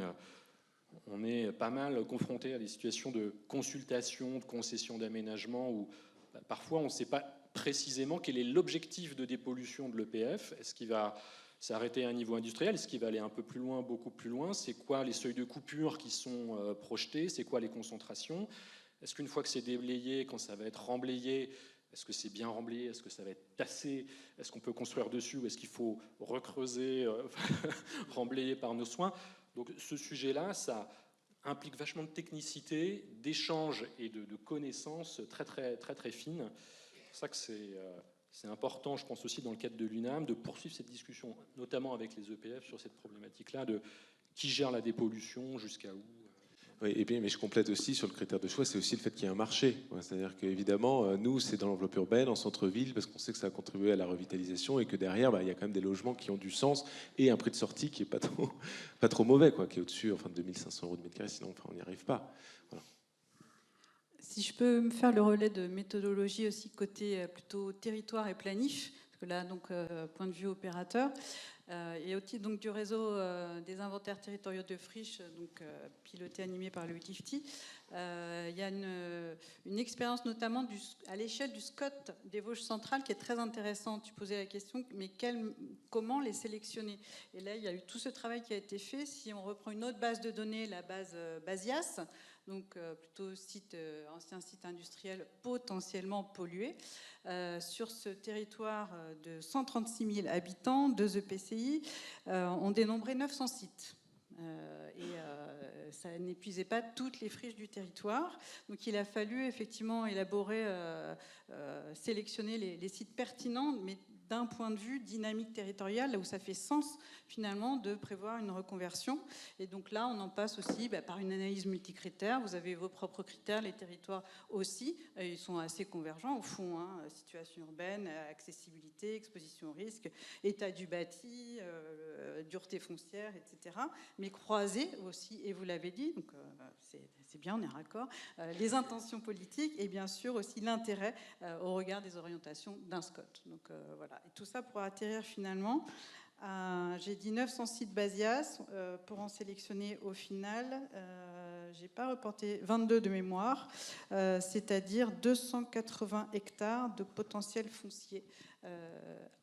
on est pas mal confronté à des situations de consultation, de concession d'aménagement où parfois on ne sait pas précisément quel est l'objectif de dépollution de l'EPF. Est-ce qu'il va s'arrêter à un niveau industriel? Est-ce qu'il va aller un peu plus loin, beaucoup plus loin? C'est quoi les seuils de coupure qui sont projetés? C'est quoi les concentrations? Est-ce qu'une fois que c'est déblayé, quand ça va être remblayé, est-ce que c'est bien remblayé? Est-ce que ça va être tassé? Est-ce qu'on peut construire dessus? Ou est-ce qu'il faut recreuser, remblayer par nos soins? Donc ce sujet-là, ça implique vachement de technicité, d'échange et de connaissances très, très, très, très fines. C'est pour ça que c'est important, je pense aussi dans le cadre de l'UNAM, de poursuivre cette discussion, notamment avec les EPF, sur cette problématique-là de qui gère la dépollution, jusqu'à où. Oui, et bien, mais je complète aussi sur le critère de choix, c'est aussi le fait qu'il y ait un marché. C'est-à-dire qu'évidemment, nous, c'est dans l'enveloppe urbaine, en centre-ville, parce qu'on sait que ça a contribué à la revitalisation et que derrière, il y a quand même des logements qui ont du sens et un prix de sortie qui n'est pas trop mauvais, qui est au-dessus de 2500 € de mètre carré, sinon on n'y arrive pas. Voilà. Si je peux me faire le relais de méthodologie aussi côté plutôt territoire et planif, parce que là, donc, point de vue opérateur, et au titre donc, du réseau des inventaires territoriaux de friches, donc, piloté, animé par le LIFTI, il y a une expérience notamment à l'échelle du SCOT des Vosges centrales qui est très intéressante. Tu posais la question, mais comment les sélectionner? Et là, il y a eu tout ce travail qui a été fait. Si on reprend une autre base de données, la base Basias, donc plutôt ancien site industriel potentiellement pollué, sur ce territoire de 136 000 habitants, 2 EPCI, on dénombrait 900 sites. Et ça n'épuisait pas toutes les friches du territoire. Donc il a fallu effectivement élaborer, sélectionner les sites pertinents, mais d'un point de vue dynamique territoriale, là où ça fait sens finalement de prévoir une reconversion. Et donc là, on en passe aussi par une analyse multicritère. Vous avez vos propres critères, les territoires aussi. Ils sont assez convergents au fond. Situation urbaine, accessibilité, exposition au risque, état du bâti, dureté foncière, etc. Mais croisés aussi, et vous l'avez dit, donc c'est bien, on est raccord, les intentions politiques et bien sûr aussi l'intérêt au regard des orientations d'un SCOT. Donc voilà. Et tout ça pour atterrir finalement, j'ai dit 900 sites Basias, pour en sélectionner au final, j'ai pas reporté 22 de mémoire, c'est-à-dire 280 hectares de potentiel foncier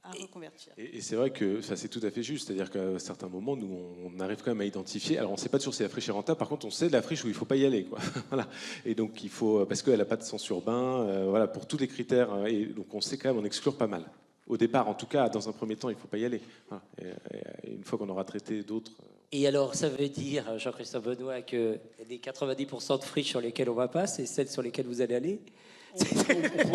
à reconvertir. Et c'est vrai que c'est tout à fait juste, c'est-à-dire qu'à certains moments, nous, on arrive quand même à identifier, alors on ne sait pas toujours si la friche est rentable, par contre on sait de la friche où il ne faut pas y aller, quoi. Voilà. Et donc il faut, parce qu'elle n'a pas de sens urbain, voilà, pour tous les critères, et donc on sait quand même en exclure pas mal. Au départ, en tout cas, dans un premier temps, il ne faut pas y aller. Voilà. Et une fois qu'on aura traité d'autres... Et alors, ça veut dire, Jean-Christophe Benoît, que les 90% de friches sur lesquelles on ne va pas, c'est celles sur lesquelles vous allez aller?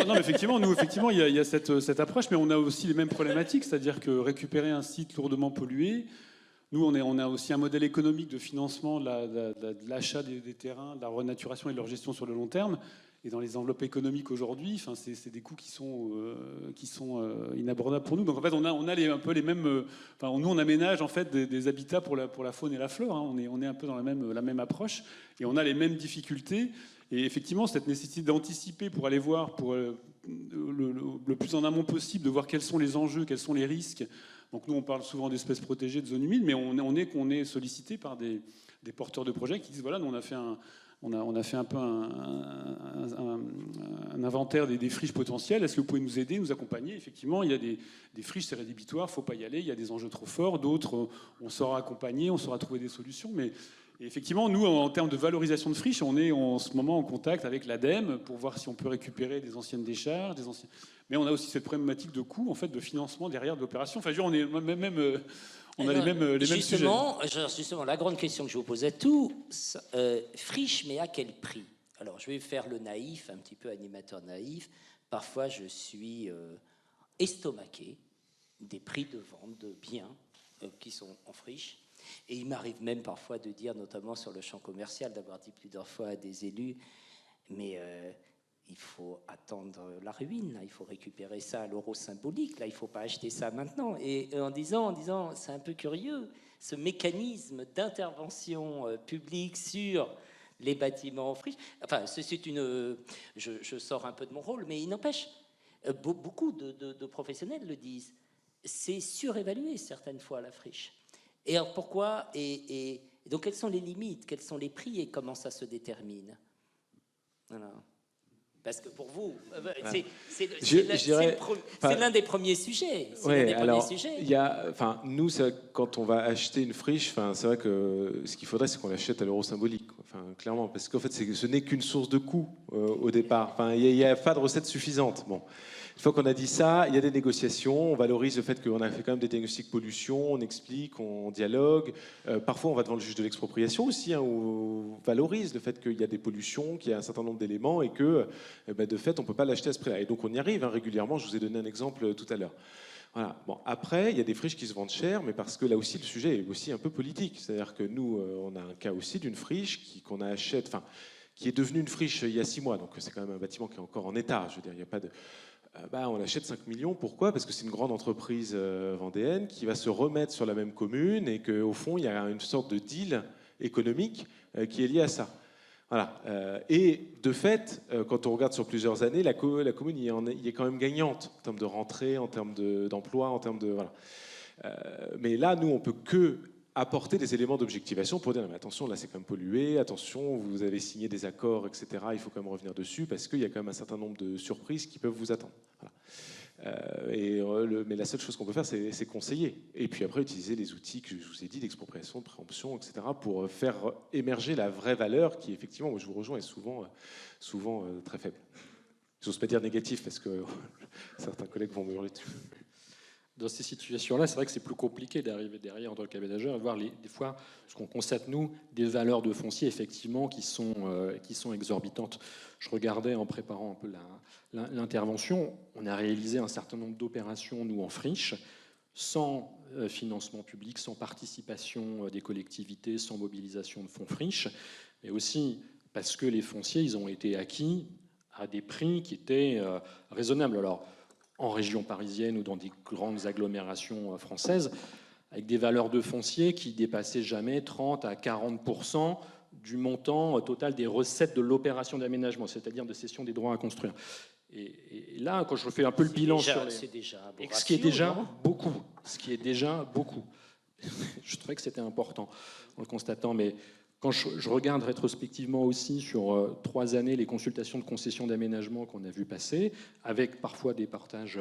Non, mais effectivement, il y a cette approche, mais on a aussi les mêmes problématiques, c'est-à-dire que récupérer un site lourdement pollué, nous, on a aussi un modèle économique de financement de l'achat des terrains, de la renaturation et de leur gestion sur le long terme. Et dans les enveloppes économiques aujourd'hui, c'est des coûts qui sont inabordables pour nous. Donc en fait, on a un peu les mêmes. Nous, on aménage en fait des habitats pour la faune et la flore. On est un peu dans la même approche, et on a les mêmes difficultés. Et effectivement, cette nécessité d'anticiper pour aller voir, pour le plus en amont possible, de voir quels sont les enjeux, quels sont les risques. Donc nous, on parle souvent d'espèces protégées, de zones humides, mais on est sollicité par des porteurs de projets qui disent voilà, nous, on a fait un peu un inventaire des friches potentielles. Est-ce que vous pouvez nous aider, nous accompagner? Effectivement, il y a des friches, c'est rédhibitoire, il ne faut pas y aller. Il y a des enjeux trop forts. D'autres, on saura accompagner, on saura trouver des solutions. Mais effectivement, nous, en termes de valorisation de friches, on est en ce moment en contact avec l'ADEME pour voir si on peut récupérer des anciennes décharges, mais on a aussi cette problématique de coût, en fait, de financement derrière de l'opération. Enfin, on est on a les mêmes sujets. Justement, la grande question que je vous pose à tous, friche, mais à quel prix? Alors, je vais faire le naïf, un petit peu animateur naïf. Parfois, je suis estomaqué. des prix de vente de biens qui sont en friche. Et il m'arrive même parfois de dire, notamment sur le champ commercial, d'avoir dit plusieurs fois à des élus, mais il faut attendre la ruine, là. Il faut récupérer ça à l'euro symbolique, là. Il ne faut pas acheter ça maintenant. Et en disant c'est un peu curieux, ce mécanisme d'intervention publique sur les bâtiments en friche. Enfin, je sors un peu de mon rôle, mais il n'empêche, beaucoup de professionnels le disent, c'est surévalué certaines fois la friche. Et alors pourquoi et donc quelles sont les limites, quels sont les prix et comment ça se détermine? Voilà. Parce que pour vous, c'est l'un des premiers sujets. Oui, alors, nous, quand on va acheter une friche, c'est vrai que ce qu'il faudrait, c'est qu'on l'achète à l'euro symbolique, clairement, parce qu'en fait, ce n'est qu'une source de coût au départ. Il n'y a pas de recette suffisante. Bon. Une fois qu'on a dit ça, il y a des négociations, on valorise le fait qu'on a fait quand même des diagnostics pollution, on explique, on dialogue. Parfois, on va devant le juge de l'expropriation aussi, où on valorise le fait qu'il y a des pollutions, qu'il y a un certain nombre d'éléments et que, de fait, on ne peut pas l'acheter à ce prix-là. Et donc, on y arrive régulièrement. Je vous ai donné un exemple tout à l'heure. Voilà. Bon, après, il y a des friches qui se vendent cher, mais parce que là aussi, le sujet est aussi un peu politique. C'est-à-dire que nous, on a un cas aussi d'une friche qu'on achète, qui est devenue une friche il y a 6 mois. Donc, c'est quand même un bâtiment qui est encore en état. Je veux dire, il n'y a pas de... on achète 5 millions. Pourquoi? Parce que c'est une grande entreprise vendéenne qui va se remettre sur la même commune et qu'au fond, il y a une sorte de deal économique qui est lié à ça. Voilà. Et de fait, quand on regarde sur plusieurs années, la commune y est quand même gagnante en termes de rentrée, en termes d'emploi, en termes de... Voilà. Mais là, nous, on peut que apporter des éléments d'objectivation pour dire mais attention, là c'est quand même pollué, attention, vous avez signé des accords, etc. Il faut quand même revenir dessus parce qu'il y a quand même un certain nombre de surprises qui peuvent vous attendre. Voilà. Mais la seule chose qu'on peut faire, c'est conseiller. Et puis après, utiliser les outils que je vous ai dit, d'expropriation, de préemption, etc., pour faire émerger la vraie valeur qui, effectivement, moi je vous rejoins, est souvent très faible. J'ose pas dire négatif parce que certains collègues vont me hurler dessus. Dans ces situations-là, c'est vrai que c'est plus compliqué d'arriver derrière en tant qu'aménageur et voir des fois ce qu'on constate, nous, des valeurs de foncier, effectivement, qui sont exorbitantes. Je regardais en préparant un peu l'intervention, on a réalisé un certain nombre d'opérations, nous, en friche, sans financement public, sans participation des collectivités, sans mobilisation de fonds friche, mais aussi parce que les fonciers, ils ont été acquis à des prix qui étaient raisonnables. Alors, en région parisienne ou dans des grandes agglomérations françaises, avec des valeurs de foncier qui dépassaient jamais 30 à 40% du montant total des recettes de l'opération d'aménagement, c'est-à-dire de cession des droits à construire. Et là, quand je refais un peu le bilan sur c'est déjà un ce qui est déjà beaucoup, je trouvais que c'était important en le constatant, mais quand je regarde rétrospectivement aussi sur 3 années les consultations de concession d'aménagement qu'on a vu passer, avec parfois des partages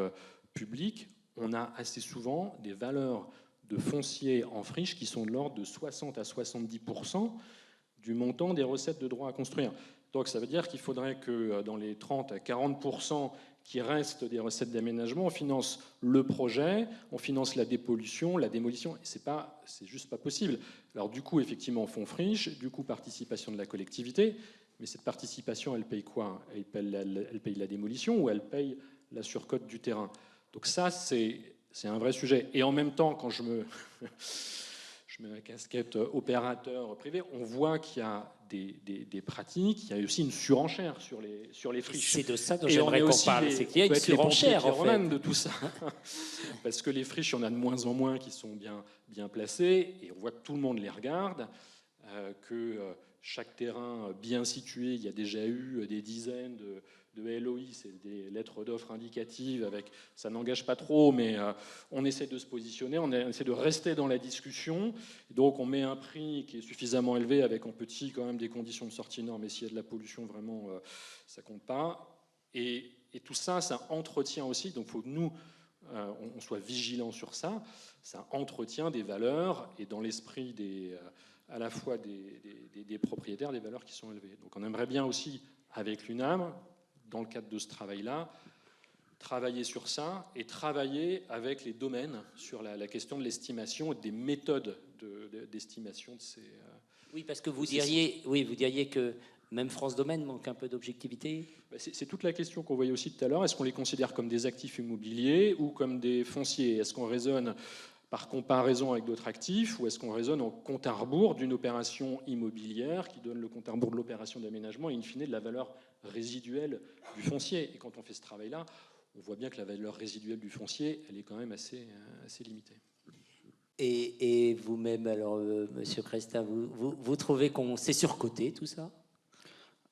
publics, on a assez souvent des valeurs de foncier en friche qui sont de l'ordre de 60 à 70% du montant des recettes de droits à construire. Donc ça veut dire qu'il faudrait que dans les 30 à 40% qui restent des recettes d'aménagement, on finance le projet, on finance la dépollution, la démolition, et c'est juste pas possible. Alors du coup, effectivement, fonds friche, du coup, participation de la collectivité, mais cette participation, elle paye quoi? Elle paye la démolition ou elle paye la surcote du terrain? Donc ça, c'est un vrai sujet. Et en même temps, quand je mets la casquette opérateur privé, on voit qu'il y a des pratiques, il y a aussi une surenchère sur les friches. C'est de ça dont j'aimerais qu'on parle, c'est qu'il y a une surenchère en fait de tout ça. Parce que les friches, il y en a de moins en moins qui sont bien placées, et on voit que tout le monde les regarde, que chaque terrain bien situé, il y a déjà eu des dizaines de LOI, c'est des lettres d'offres indicatives, ça n'engage pas trop, mais on essaie de se positionner, on essaie de rester dans la discussion, donc on met un prix qui est suffisamment élevé, avec en petit quand même des conditions de sortie normes, mais s'il y a de la pollution, vraiment, ça compte pas. Et tout ça, ça entretient aussi, donc il faut que nous, on soit vigilants sur ça, ça entretient des valeurs, et dans l'esprit à la fois des propriétaires, des valeurs qui sont élevées. Donc on aimerait bien aussi, avec l'UNAM, dans le cadre de ce travail-là, travailler sur ça et travailler avec les domaines sur la question de l'estimation et des méthodes d'estimation de ces... Oui, parce que vous diriez que Même France Domaine manque un peu d'objectivité. C'est toute la question qu'on voyait aussi tout à l'heure. Est-ce qu'on les considère comme des actifs immobiliers ou comme des fonciers? Est-ce qu'on raisonne par comparaison avec d'autres actifs ou est-ce qu'on raisonne en compte à rebours d'une opération immobilière qui donne le compte à rebours de l'opération d'aménagement et in fine de la valeur résiduelle du foncier? Et quand on fait ce travail-là, on voit bien que la valeur résiduelle du foncier, elle est quand même assez limitée. Et vous-même, alors, Monsieur Crestin, vous trouvez qu'on c'est surcoté tout ça?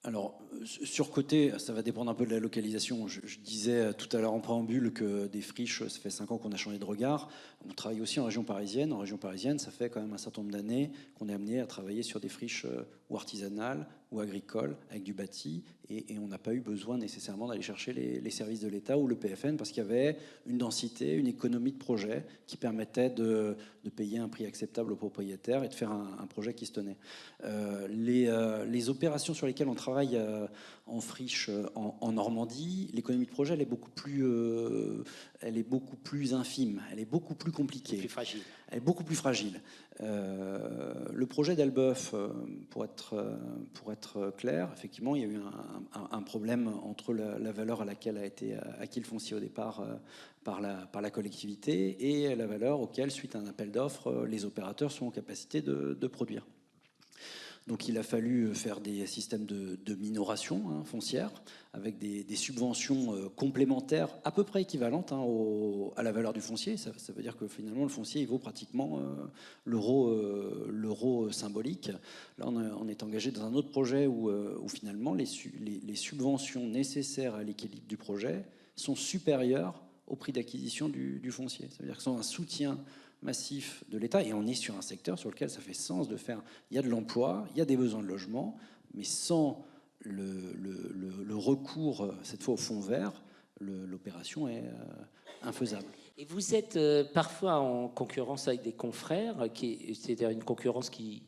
Alors, surcoté, ça va dépendre un peu de la localisation. Je disais tout à l'heure en préambule que des friches, ça fait 5 ans qu'on a changé de regard. On travaille aussi en région parisienne. En région parisienne, ça fait quand même un certain nombre d'années qu'on est amené à travailler sur des friches ou artisanales ou agricoles avec du bâti. Et on n'a pas eu besoin nécessairement d'aller chercher les services de l'État ou le PFN parce qu'il y avait une densité, une économie de projet qui permettait de payer un prix acceptable aux propriétaires et de faire un projet qui se tenait. Les opérations sur lesquelles on travaille en friche en Normandie, l'économie de projet elle est beaucoup plus infime, elle est beaucoup plus compliquée. Plus fragile. Elle est beaucoup plus fragile. Le projet d'Elbeuf, pour être clair, effectivement, il y a eu un problème entre la valeur à laquelle a été acquis le foncier au départ par la collectivité et la valeur auquel, suite à un appel d'offres, les opérateurs sont en capacité de produire. Donc il a fallu faire des systèmes de minoration foncière avec des subventions complémentaires à peu près équivalentes à la valeur du foncier. Ça veut dire que finalement le foncier il vaut pratiquement l'euro symbolique. Là on est engagé dans un autre projet où finalement les subventions nécessaires à l'équilibre du projet sont supérieures au prix d'acquisition du foncier. Ça veut dire que c'est un soutien massif de l'État, et on est sur un secteur sur lequel ça fait sens de faire. Il y a de l'emploi, il y a des besoins de logement, mais sans le recours, cette fois au fonds vert, l'opération est infaisable. Et vous êtes parfois en concurrence avec des confrères, c'est-à-dire une concurrence qui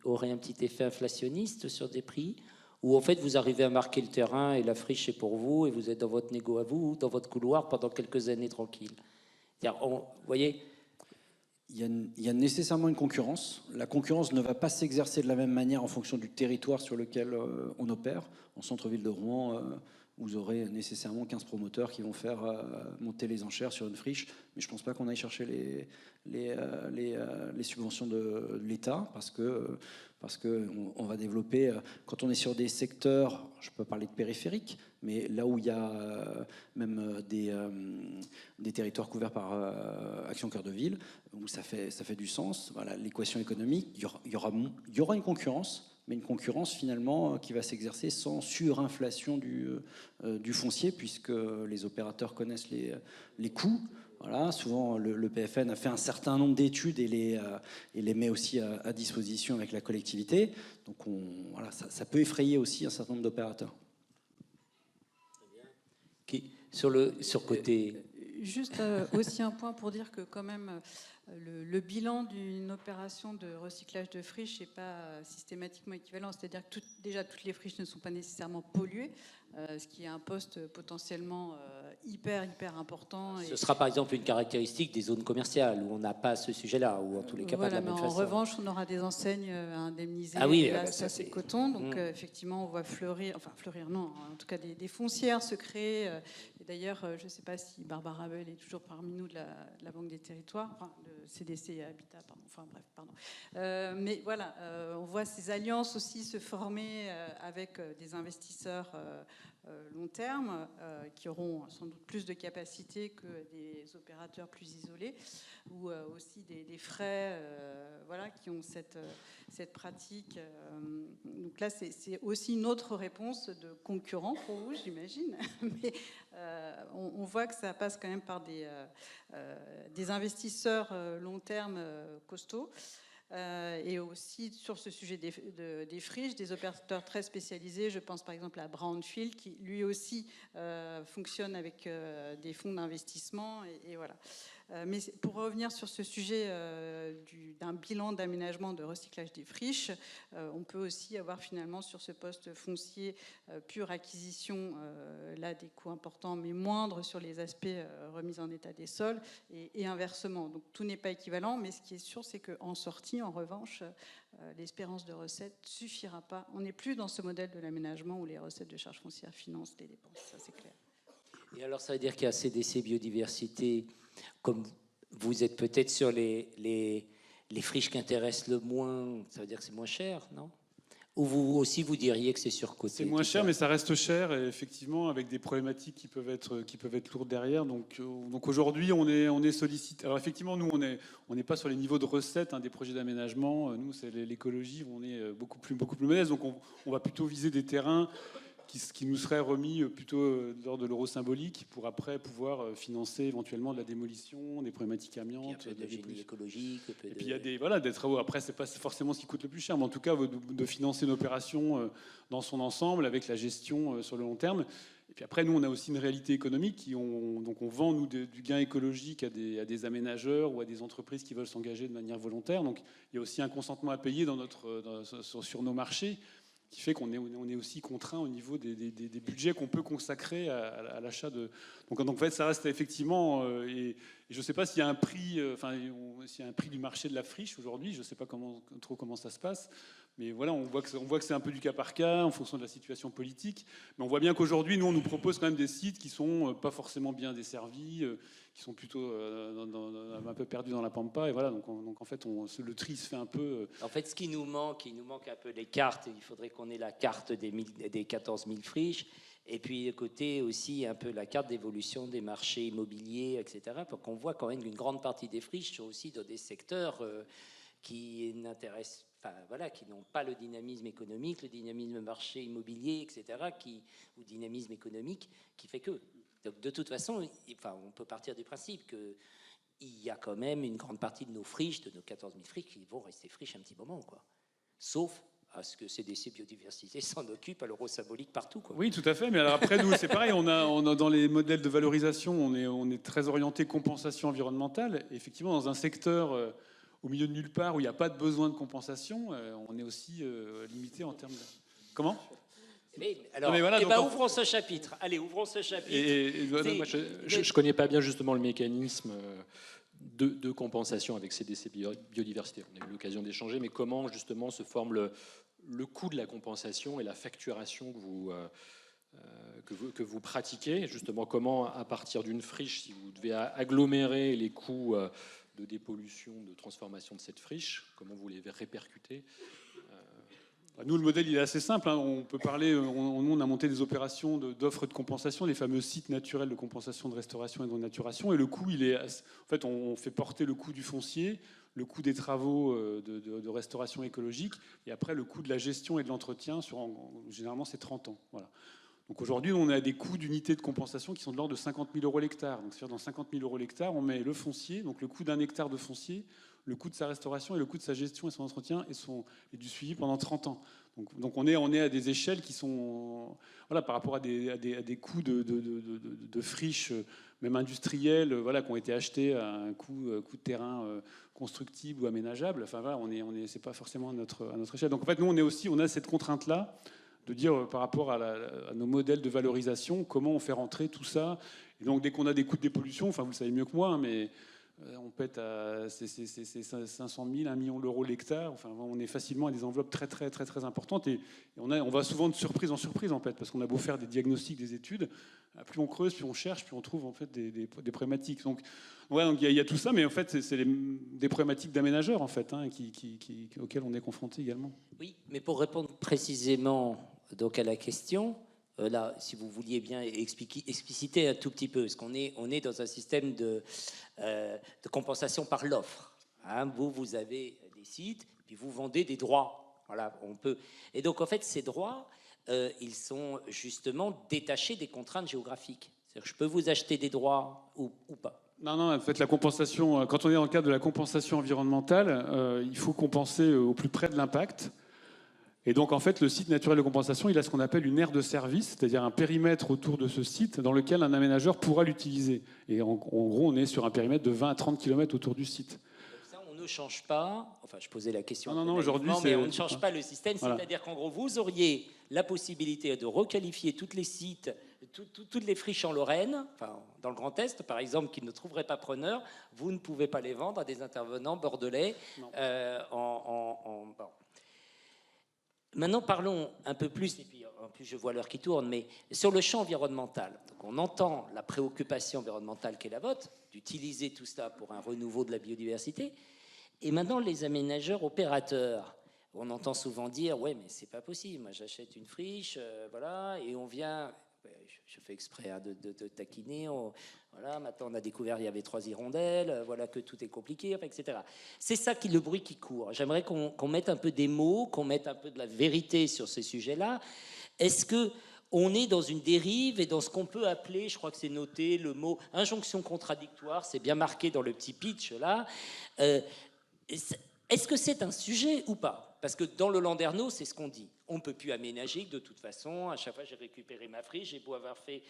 aurait un petit effet inflationniste sur des prix, ou en fait vous arrivez à marquer le terrain et la friche est pour vous, et vous êtes dans votre négo à vous, dans votre couloir pendant quelques années tranquille. Vous voyez, il y a nécessairement une concurrence. La concurrence ne va pas s'exercer de la même manière en fonction du territoire sur lequel on opère. En centre-ville de Rouen, vous aurez nécessairement 15 promoteurs qui vont faire monter les enchères sur une friche. Mais je ne pense pas qu'on aille chercher les subventions de l'État parce qu'on va développer, quand on est sur des secteurs, je peux parler de périphériques, mais là où il y a même des territoires couverts par Action Cœur de Ville, où ça fait du sens. Voilà, l'équation économique, il y aura une concurrence, mais une concurrence finalement qui va s'exercer sans surinflation du foncier, puisque les opérateurs connaissent les coûts. Voilà, souvent le PFN a fait un certain nombre d'études et les met aussi à disposition avec la collectivité. Donc voilà, ça peut effrayer aussi un certain nombre d'opérateurs. sur côté. Juste aussi un point pour dire que quand même le bilan d'une opération de recyclage de friches n'est pas systématiquement équivalent. C'est-à-dire que déjà toutes les friches ne sont pas nécessairement polluées, ce qui est un poste potentiellement hyper important. Ce sera par exemple une caractéristique des zones commerciales où on n'a pas ce sujet-là, ou en tous les cas pas de la même façon. En revanche, on aura des enseignes à indemniser. Ah oui, là, ça c'est coton. Donc effectivement, on voit fleurir non, en tout cas des foncières se créer. Et d'ailleurs, je ne sais pas si Barbara Bell est toujours parmi nous de la Banque des Territoires, enfin de CDC Habitat, pardon. Mais voilà, on voit ces alliances aussi se former avec des investisseurs long terme qui auront sans doute plus de capacité que des opérateurs plus isolés, ou aussi des frais qui ont cette pratique. Donc là, c'est aussi une autre réponse de concurrent pour vous, j'imagine. Mais on voit que ça passe quand même par des investisseurs long terme costauds. Et aussi sur ce sujet des friches, des opérateurs très spécialisés. Je pense par exemple à Brownfield qui lui aussi fonctionne avec des fonds d'investissement et voilà. Mais pour revenir sur ce sujet d'un bilan d'aménagement de recyclage des friches, on peut aussi avoir finalement sur ce poste foncier pure acquisition là des coûts importants mais moindres sur les aspects remise en état des sols et inversement. Donc tout n'est pas équivalent, mais ce qui est sûr, c'est qu'en sortie, en revanche, l'espérance de recettes suffira pas. On n'est plus dans ce modèle de l'aménagement où les recettes de charges foncières financent les dépenses, ça c'est clair. Et alors ça veut dire qu'à CDC Biodiversité, comme vous êtes peut-être sur les friches qui intéressent le moins, ça veut dire que c'est moins cher, non? Ou vous aussi vous diriez que c'est surcoté? C'est moins cher, mais ça reste cher, et effectivement, avec des problématiques qui peuvent être lourdes derrière. Donc aujourd'hui, on est sollicité. Alors effectivement, nous, on n'est pas sur les niveaux de recettes des projets d'aménagement. Nous, c'est l'écologie, on est beaucoup plus modeste. Donc on va plutôt viser des terrains qui nous seraient remis plutôt lors de l'euro symbolique pour après pouvoir financer éventuellement de la démolition, des problématiques amiantes, de génie écologique. Et puis il y a des travaux. Après, c'est pas forcément ce qui coûte le plus cher, mais en tout cas de financer une opération dans son ensemble avec la gestion sur le long terme. Et puis après, nous, on a aussi une réalité économique. Donc on vend nous du gain écologique à des aménageurs ou à des entreprises qui veulent s'engager de manière volontaire. Donc il y a aussi un consentement à payer sur nos marchés, qui fait qu'on est aussi contraint au niveau des budgets qu'on peut consacrer à l'achat de... Donc en fait, ça reste effectivement... et je ne sais pas s'il y a un prix, s'il y a un prix du marché de la friche aujourd'hui, je ne sais pas trop comment ça se passe, mais voilà, on voit que c'est un peu du cas par cas en fonction de la situation politique. Mais on voit bien qu'aujourd'hui, nous, on nous propose quand même des sites qui sont pas forcément bien desservis, qui sont plutôt un peu perdus dans la pampa. Et voilà, donc en fait, le tri se fait un peu... En fait, ce qui nous manque, il nous manque un peu les cartes. Il faudrait qu'on ait la carte des 14 000 friches. Et puis, à côté aussi, un peu la carte d'évolution des marchés immobiliers, etc. Pour qu'on voit quand même qu'une grande partie des friches sont aussi dans des secteurs qui n'intéressent... Enfin, voilà, qui n'ont pas le dynamisme économique, le dynamisme marché immobilier, etc., ou dynamisme économique, qui fait que. Donc, de toute façon, on peut partir du principe qu'il y a quand même une grande partie de nos friches, de nos 14 000 friches, qui vont rester friches un petit moment, quoi. Sauf à ce que CDC Biodiversité s'en occupe à l'euro symbolique partout, quoi. Oui, tout à fait. Mais alors après, nous, c'est pareil. On a dans les modèles de valorisation, on est très orienté compensation environnementale. Et effectivement, dans un secteur au milieu de nulle part où il n'y a pas de besoin de compensation, on est aussi limité en termes de... Comment ? Ouvrons ce chapitre. Allez, ouvrons ce chapitre. Moi, je ne connais pas bien justement le mécanisme de compensation avec CDC Biodiversité. On a eu l'occasion d'échanger, mais comment justement se forme le coût de la compensation et la facturation que vous pratiquez. Justement, comment, à partir d'une friche, si vous devez agglomérer les coûts de dépollution, de transformation de cette friche, comment vous les répercutez? Nous, le modèle, il est assez simple. On peut parler, on a monté des opérations d'offres de compensation, les fameux sites naturels de compensation, de restauration et de renaturation. Et le coût, en fait, on fait porter le coût du foncier, le coût des travaux de restauration écologique, et après le coût de la gestion et de l'entretien, généralement, c'est 30 ans. Voilà. Donc aujourd'hui, on a des coûts d'unité de compensation qui sont de l'ordre de 50 000 euros l'hectare. Donc c'est-à-dire dans 50 000 euros l'hectare, on met le foncier, donc le coût d'un hectare de foncier, le coût de sa restauration et le coût de sa gestion et son entretien et du suivi pendant 30 ans. Donc on est à des échelles qui sont, voilà, par rapport à des coûts de friches, même industrielles, voilà, qui ont été achetés à un coût de terrain constructible ou aménageable. Enfin voilà, c'est pas forcément à notre échelle. Donc en fait, nous on a cette contrainte-là de dire par rapport à nos modèles de valorisation, comment on fait rentrer tout ça. Et donc dès qu'on a des coûts de dépollution, enfin vous le savez mieux que moi, mais on pète à 500 000, 1 million d'euros l'hectare. Enfin, on est facilement à des enveloppes très, très, très, très importantes. Et on va souvent de surprise en surprise, en fait, parce qu'on a beau faire des diagnostics, des études, plus on creuse, plus on cherche, plus on trouve en fait des problématiques. Donc il y a tout ça, mais en fait, c'est des problématiques d'aménageurs, en fait, auxquelles on est confronté également. Oui, mais pour répondre précisément donc à la question. Là, si vous vouliez bien expliciter un tout petit peu, parce qu'on est dans un système de compensation par l'offre. Vous avez des sites, puis vous vendez des droits. Voilà, on peut. Et donc, en fait, ces droits, ils sont justement détachés des contraintes géographiques. C'est-à-dire que je peux vous acheter des droits ou pas. Non, en fait, la compensation, quand on est dans le cadre de la compensation environnementale, il faut compenser au plus près de l'impact. Et donc, en fait, le site naturel de compensation, il a ce qu'on appelle une aire de service, c'est-à-dire un périmètre autour de ce site dans lequel un aménageur pourra l'utiliser. Et en gros, on est sur un périmètre de 20 à 30 km autour du site. Donc ça, on ne change pas. Enfin, je posais la question. Non, aujourd'hui, mais on ne change pas le système. Voilà. C'est-à-dire qu'en gros, vous auriez la possibilité de requalifier tous les sites, toutes les friches en Lorraine, enfin, dans le Grand Est, par exemple, qui ne trouveraient pas preneur. Vous ne pouvez pas les vendre à des intervenants bordelais bon. Maintenant, parlons un peu plus, et puis en plus je vois l'heure qui tourne, mais sur le champ environnemental. Donc, on entend la préoccupation environnementale qui est la vôtre, d'utiliser tout cela pour un renouveau de la biodiversité. Et maintenant, les aménageurs opérateurs, on entend souvent dire, ouais, mais c'est pas possible, moi j'achète une friche, voilà, et on vient, je fais exprès de taquiner, voilà, maintenant on a découvert qu'il y avait 3 hirondelles, voilà que tout est compliqué, etc. C'est ça le bruit qui court. J'aimerais qu'on mette un peu des mots, qu'on mette un peu de la vérité sur ces sujets-là. Est-ce que on est dans une dérive et dans ce qu'on peut appeler, je crois que c'est noté, le mot injonction contradictoire, c'est bien marqué dans le petit pitch là. Est-ce que c'est un sujet ou pas? Parce que dans le Landerneau, c'est ce qu'on dit. On ne peut plus aménager, de toute façon. À chaque fois, j'ai récupéré ma friche. J'ai beau avoir fait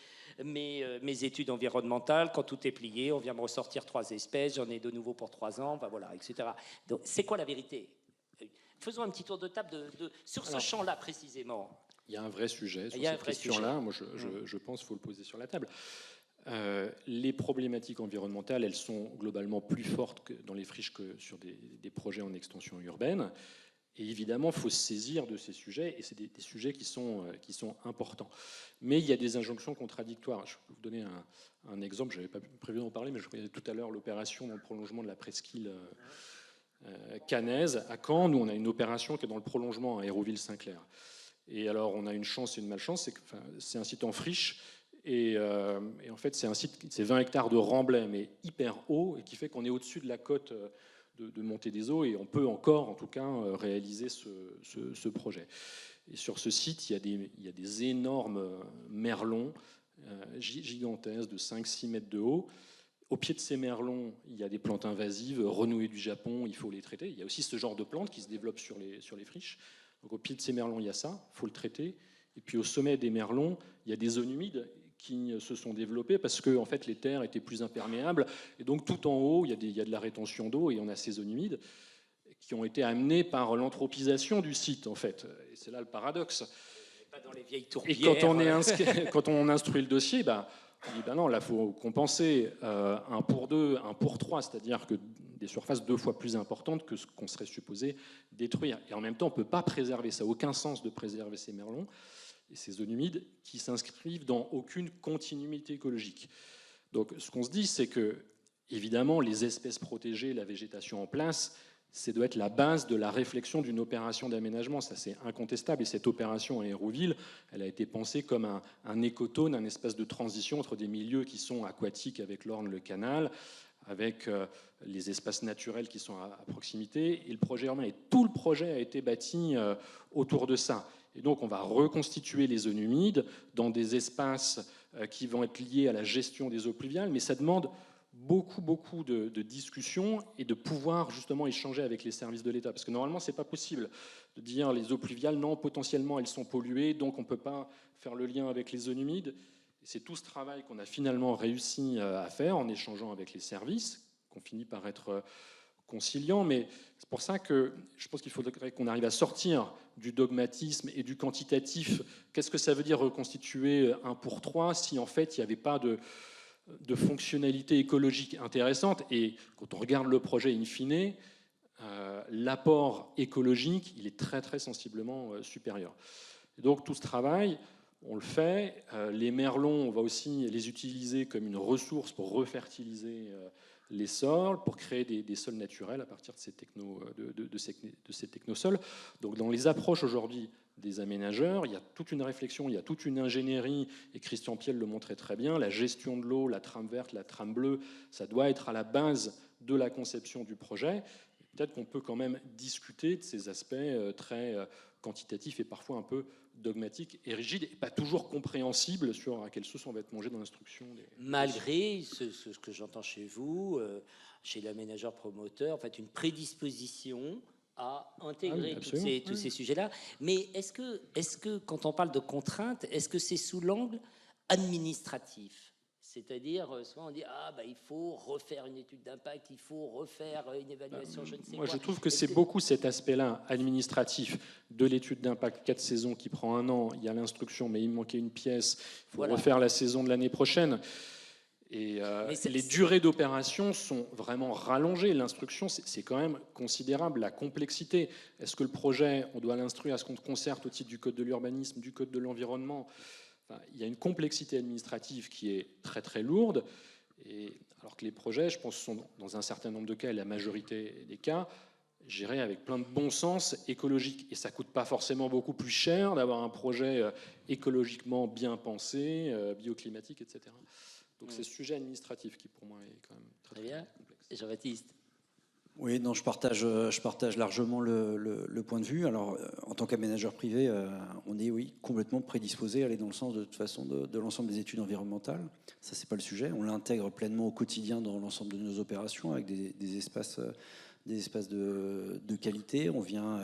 mes études environnementales. Quand tout est plié, on vient me ressortir 3 espèces. J'en ai de nouveau pour 3 ans, enfin, voilà, etc. Donc, c'est quoi la vérité? Faisons un petit tour de table sur ce champ-là, précisément. Il y a un vrai sujet sur cette question-là. Moi, je pense qu'il faut le poser sur la table. Les problématiques environnementales, elles sont globalement plus fortes que dans les friches que sur des projets en extension urbaine. Et évidemment, il faut se saisir de ces sujets, et c'est des sujets qui sont importants. Mais il y a des injonctions contradictoires. Je peux vous donner un exemple, je n'avais pas prévu d'en parler, mais je regardais tout à l'heure l'opération dans le prolongement de la presqu'île caennaise à Caen. Nous, on a une opération qui est dans le prolongement à Hérouville-Saint-Clair. Et alors, on a une chance et une malchance, c'est un site en friche, et en fait, c'est un site, c'est 20 hectares de remblai, mais hyper haut, et qui fait qu'on est au-dessus de la côte de montée des eaux, et on peut encore, en tout cas, réaliser ce projet. Et sur ce site, il y a des énormes merlons gigantesques de 5-6 mètres de haut. Au pied de ces merlons, il y a des plantes invasives renouées du Japon, il faut les traiter. Il y a aussi ce genre de plantes qui se développent sur les friches. Donc au pied de ces merlons, il y a ça, il faut le traiter. Et puis au sommet des merlons, il y a des zones humides qui se sont développées parce que en fait, les terres étaient plus imperméables. Et donc tout en haut, il y a de la rétention d'eau et on a ces zones humides qui ont été amenées par l'anthropisation du site, en fait. Et c'est là le paradoxe. Pas dans les vieilles tourbières. Et quand on instruit le dossier, on dit non, là, il faut compenser 1 pour 2, 1 pour 3, c'est-à-dire que des surfaces 2 fois plus importantes que ce qu'on serait supposé détruire. Et en même temps, on ne peut pas préserver, ça n'a aucun sens de préserver ces merlons et ces zones humides qui s'inscrivent dans aucune continuité écologique. Donc ce qu'on se dit, c'est que, évidemment, les espèces protégées, la végétation en place, ça doit être la base de la réflexion d'une opération d'aménagement. Ça, c'est incontestable. Et cette opération à Hérouville, elle a été pensée comme un écotone, un espace de transition entre des milieux qui sont aquatiques avec l'Orne, le canal, avec les espaces naturels qui sont à proximité. Et le projet urbain, et tout le projet a été bâti autour de ça. Et donc, on va reconstituer les zones humides dans des espaces qui vont être liés à la gestion des eaux pluviales, mais ça demande beaucoup de discussions et de pouvoir justement échanger avec les services de l'État. Parce que normalement, ce n'est pas possible de dire les eaux pluviales, non, potentiellement, elles sont polluées, donc on ne peut pas faire le lien avec les zones humides. Et c'est tout ce travail qu'on a finalement réussi à faire en échangeant avec les services, qu'on finit par être conciliant. Mais c'est pour ça que je pense qu'il faudrait qu'on arrive à sortir du dogmatisme et du quantitatif. Qu'est-ce que ça veut dire reconstituer 1 pour 3 si en fait il n'y avait pas de fonctionnalité écologique intéressante? Et quand on regarde le projet in fine, l'apport écologique, il est très sensiblement supérieur. Et donc tout ce travail, on le fait. Les merlons, on va aussi les utiliser comme une ressource pour refertiliser les sols, pour créer des sols naturels à partir de ces technosols. Donc dans les approches aujourd'hui des aménageurs, il y a toute une réflexion, il y a toute une ingénierie, et Christian Piel le montrait très bien, la gestion de l'eau, la trame verte, la trame bleue, ça doit être à la base de la conception du projet. Peut-être qu'on peut quand même discuter de ces aspects très quantitatifs et parfois un peu dogmatiques et rigides, et pas toujours compréhensibles sur à quelle sauce on va être mangé dans l'instruction. Malgré ce que j'entends chez vous, chez l'aménageur promoteur, en fait, une prédisposition à intégrer absolument. tous ces sujets-là. Mais est-ce que, quand on parle de contraintes, est-ce que c'est sous l'angle administratif? C'est-à-dire, souvent on dit il faut refaire une étude d'impact, il faut refaire une évaluation, je ne sais Moi, quoi. je trouve que c'est beaucoup cet aspect-là administratif de l'étude d'impact 4 saisons qui prend 1 an. Il y a l'instruction, mais il manquait une pièce. Il faut refaire la saison de l'année prochaine. Et les durées d'opération sont vraiment rallongées. L'instruction, c'est quand même considérable, la complexité. Est-ce que le projet, on doit l'instruire, est-ce qu'on concerte au titre du Code de l'urbanisme, du Code de l'environnement? Il y a une complexité administrative qui est très très lourde, et alors que les projets, je pense, sont dans un certain nombre de cas, et la majorité des cas, gérés avec plein de bon sens écologique. Et ça ne coûte pas forcément beaucoup plus cher d'avoir un projet écologiquement bien pensé, bioclimatique, etc. Donc c'est ce sujet administratif qui, pour moi, est quand même très, très complexe. Et Jean-Baptiste? Oui, non, je partage largement le point de vue. Alors, en tant qu'aménageur privé, on est, oui, complètement prédisposé à aller dans le sens, de toute façon, de l'ensemble des études environnementales. Ça, c'est pas le sujet. On l'intègre pleinement au quotidien dans l'ensemble de nos opérations avec des espaces de qualité. On vient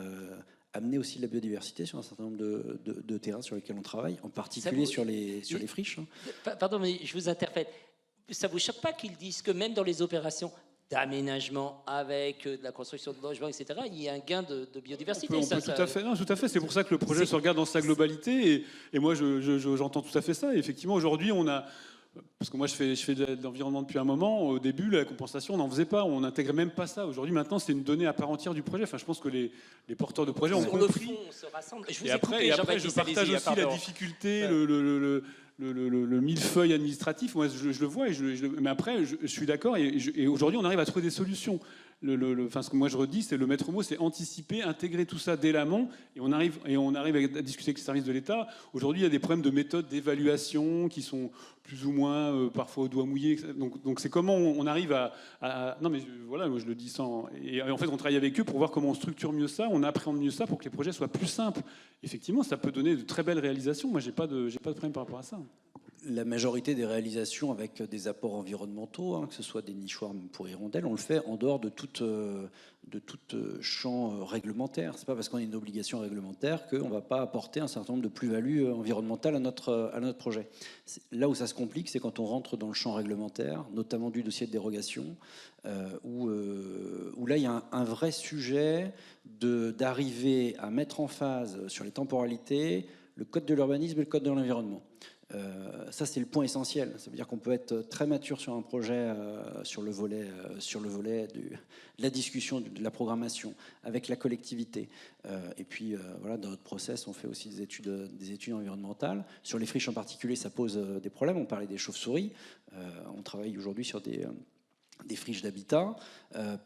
amener aussi de la biodiversité sur un certain nombre de terrains sur lesquels on travaille, en particulier sur les friches. Pardon, mais je vous interpelle. Ça ne vous choque pas qu'ils disent que même dans les opérations d'aménagement avec de la construction de logements, etc., il y a un gain de biodiversité? On peut tout à fait. Non, tout à fait. C'est pour ça que le projet se regarde dans sa globalité. Et moi, j'entends tout à fait ça. Et effectivement, aujourd'hui, on a... Parce que moi, je fais de l'environnement depuis un moment. Au début, la compensation, on n'en faisait pas. On n'intégrait même pas ça. Aujourd'hui, maintenant, c'est une donnée à part entière du projet. Enfin, je pense que les porteurs de projets ont compris. Sur le fond, on se rassemble. Et après, je partage aussi la difficulté, le millefeuille administratif. Moi, je le vois. Mais après, je suis d'accord. Et aujourd'hui, on arrive à trouver des solutions. Enfin, ce que moi je redis, c'est le maître mot, c'est anticiper, intégrer tout ça dès l'amont, et on arrive à discuter avec les services de l'État. Aujourd'hui, il y a des problèmes de méthode d'évaluation qui sont plus ou moins parfois au doigt mouillé. Donc c'est comment on arrive à non mais voilà, moi je le dis sans. Et en fait, on travaille avec eux pour voir comment on structure mieux ça, on appréhende mieux ça pour que les projets soient plus simples. Effectivement, ça peut donner de très belles réalisations. Moi, j'ai pas de problème par rapport à ça. La majorité des réalisations avec des apports environnementaux, que ce soit des nichoirs pour hirondelles, on le fait en dehors de tout champ réglementaire. C'est pas parce qu'on a une obligation réglementaire qu'on ne va pas apporter un certain nombre de plus-values environnementales à notre projet. Là où ça se complique, c'est quand on rentre dans le champ réglementaire, notamment du dossier de dérogation, où là il y a un vrai sujet d'arriver à mettre en phase sur les temporalités le code de l'urbanisme et le code de l'environnement. Ça, c'est le point essentiel. Ça veut dire qu'on peut être très mature sur un projet, sur le volet de la discussion, de la programmation, avec la collectivité. Et puis, voilà, dans notre process, on fait aussi des études environnementales. Sur les friches en particulier, ça pose des problèmes. On parlait des chauves-souris. On travaille aujourd'hui sur des friches d'habitat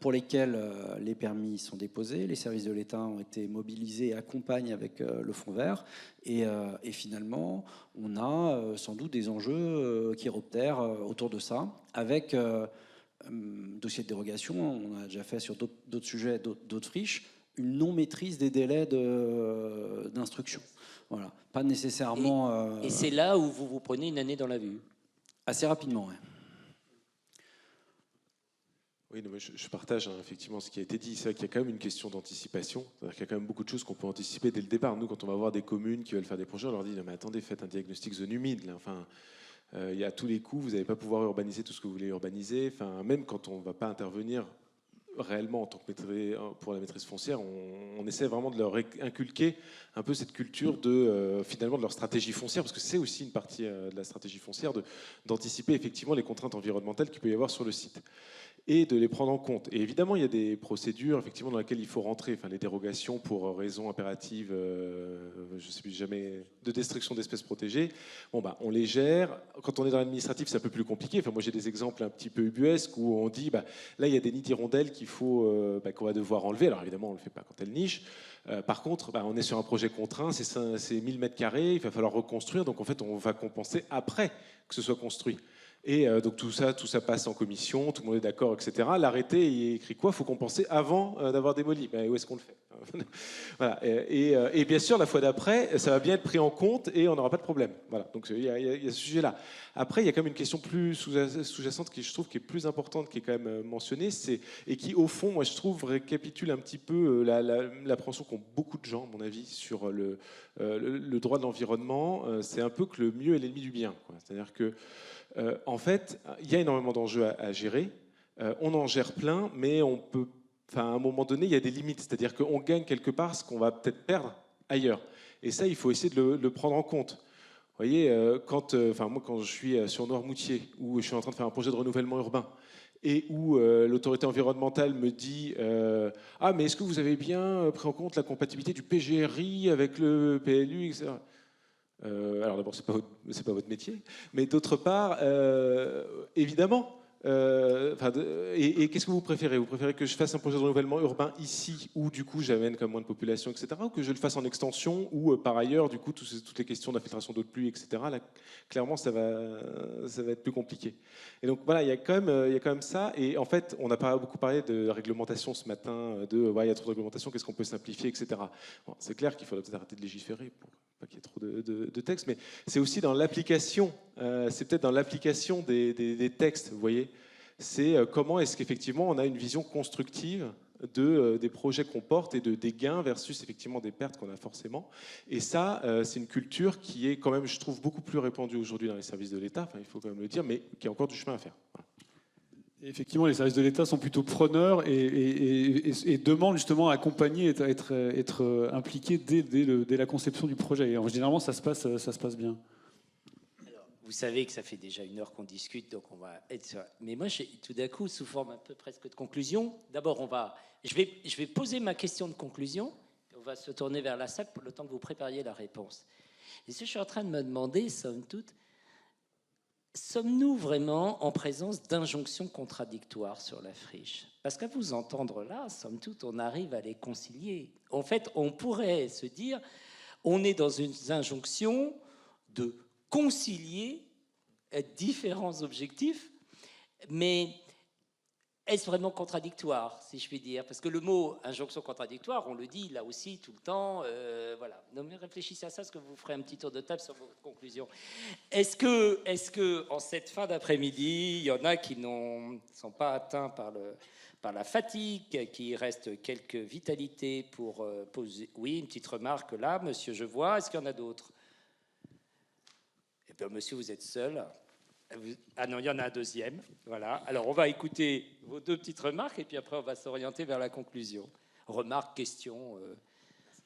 pour lesquelles les permis sont déposés, les services de l'État ont été mobilisés et accompagnent avec le Fonds vert, et finalement on a sans doute des enjeux chiroptères autour de ça, avec dossier de dérogation, on a déjà fait sur d'autres sujets, d'autres friches, une non-maîtrise des délais d'instruction. Voilà, pas nécessairement... Et c'est là où vous prenez une année dans la vue? Assez rapidement, oui. Oui, non, mais je partage effectivement ce qui a été dit. C'est vrai qu'il y a quand même une question d'anticipation. C'est-à-dire qu'il y a quand même beaucoup de choses qu'on peut anticiper dès le départ. Nous, quand on va voir des communes qui veulent faire des projets, on leur dit non, mais attendez, faites un diagnostic zone humide. Là. Enfin, il y a tous les coups, vous n'allez pas pouvoir urbaniser tout ce que vous voulez urbaniser. Enfin, même quand on ne va pas intervenir réellement en tant que pour la maîtrise foncière, on essaie vraiment de leur inculquer un peu cette culture finalement de leur stratégie foncière, parce que c'est aussi une partie de la stratégie foncière d'anticiper effectivement les contraintes environnementales qu'il peut y avoir sur le site, et de les prendre en compte. Et évidemment, il y a des procédures effectivement dans lesquelles il faut rentrer, enfin les dérogations pour raisons impératives, je ne sais plus jamais, de destruction d'espèces protégées. Bon, bah, on les gère. Quand on est dans l'administratif, c'est un peu plus compliqué. Enfin, moi, j'ai des exemples un petit peu ubuesques où on dit, bah, là, il y a des nids d'hirondelles qu'on va devoir enlever. Alors évidemment, on ne le fait pas quand elles nichent. Par contre, bah, on est sur un projet contraint, c'est 1000 mètres carrés, il va falloir reconstruire. Donc en fait, on va compenser après que ce soit construit. Et donc tout ça passe en commission, tout le monde est d'accord, etc. L'arrêté, il est écrit quoi? Il faut compenser avant d'avoir démoli. Ben, où est-ce qu'on le fait? Voilà. Et bien sûr, la fois d'après, ça va bien être pris en compte et on n'aura pas de problème. Voilà. Donc il y a ce sujet-là. Après, il y a quand même une question plus sous-jacente qui, je trouve, qui est plus importante, qui est quand même mentionnée, et qui, au fond, moi, je trouve, récapitule un petit peu l'appréhension qu'ont beaucoup de gens, à mon avis, sur le droit de l'environnement. C'est un peu que le mieux est l'ennemi du bien. C'est-à-dire que, en fait, il y a énormément d'enjeux à gérer. On en gère plein, mais on peut. Enfin, à un moment donné, il y a des limites. C'est-à-dire qu'on gagne quelque part ce qu'on va peut-être perdre ailleurs. Et ça, il faut essayer de le prendre en compte. Vous voyez, moi, quand je suis sur Noirmoutier, où je suis en train de faire un projet de renouvellement urbain, et où l'autorité environnementale me dit ah, mais est-ce que vous avez bien pris en compte la compatibilité du PGRI avec le PLU, etc. Alors d'abord, c'est pas votre métier, mais d'autre part, évidemment. Et qu'est-ce que vous préférez? Vous préférez que je fasse un projet de renouvellement urbain ici, où du coup j'amène comme moins de population, etc., ou que je le fasse en extension, où par ailleurs, du coup, toutes les questions d'infiltration d'eau de pluie, etc., là, clairement, ça va être plus compliqué. Et donc voilà, il y a quand même ça. Et en fait, on n'a pas beaucoup parlé de réglementation ce matin, il y a trop de réglementation, qu'est-ce qu'on peut simplifier, etc. Bon, c'est clair qu'il faudrait peut-être arrêter de légiférer pour pas qu'il y ait trop de textes, mais c'est aussi dans l'application, c'est peut-être dans l'application des textes, vous voyez. C'est comment est-ce qu'effectivement on a une vision constructive des projets qu'on porte et des gains versus effectivement des pertes qu'on a forcément. Et ça, c'est une culture qui est quand même, je trouve, beaucoup plus répandue aujourd'hui dans les services de l'État, enfin, il faut quand même le dire, mais qui a encore du chemin à faire. Voilà. Effectivement, les services de l'État sont plutôt preneurs et demandent justement à accompagner, à être impliqués dès la conception du projet. Et généralement, ça se passe bien. Alors, vous savez que ça fait déjà 1 heure qu'on discute, donc on va être sur... Mais moi, tout d'un coup, sous forme un peu presque de conclusion, d'abord, je vais poser ma question de conclusion, et on va se tourner vers la salle pour le temps que vous prépariez la réponse. Et ce que je suis en train de me demander, somme toute, sommes-nous vraiment en présence d'injonctions contradictoires sur la friche? Parce qu'à vous entendre là, somme toute, on arrive à les concilier. En fait, on pourrait se dire, on est dans une injonction de concilier différents objectifs, mais est-ce vraiment contradictoire, si je puis dire? Parce que le mot injonction contradictoire, on le dit là aussi tout le temps. Voilà. Donc, réfléchissez à ça, parce que vous ferez un petit tour de table sur votre conclusion. Est-ce que en cette fin d'après-midi, il y en a qui ne sont pas atteints par la fatigue, qui reste quelques vitalités pour poser? Oui, une petite remarque là, monsieur, je vois. Est-ce qu'il y en a d'autres? Eh bien, monsieur, vous êtes seul. Ah non, il y en a un deuxième. Voilà. Alors, on va écouter vos 2 petites remarques et puis après, on va s'orienter vers la conclusion. Remarques, questions,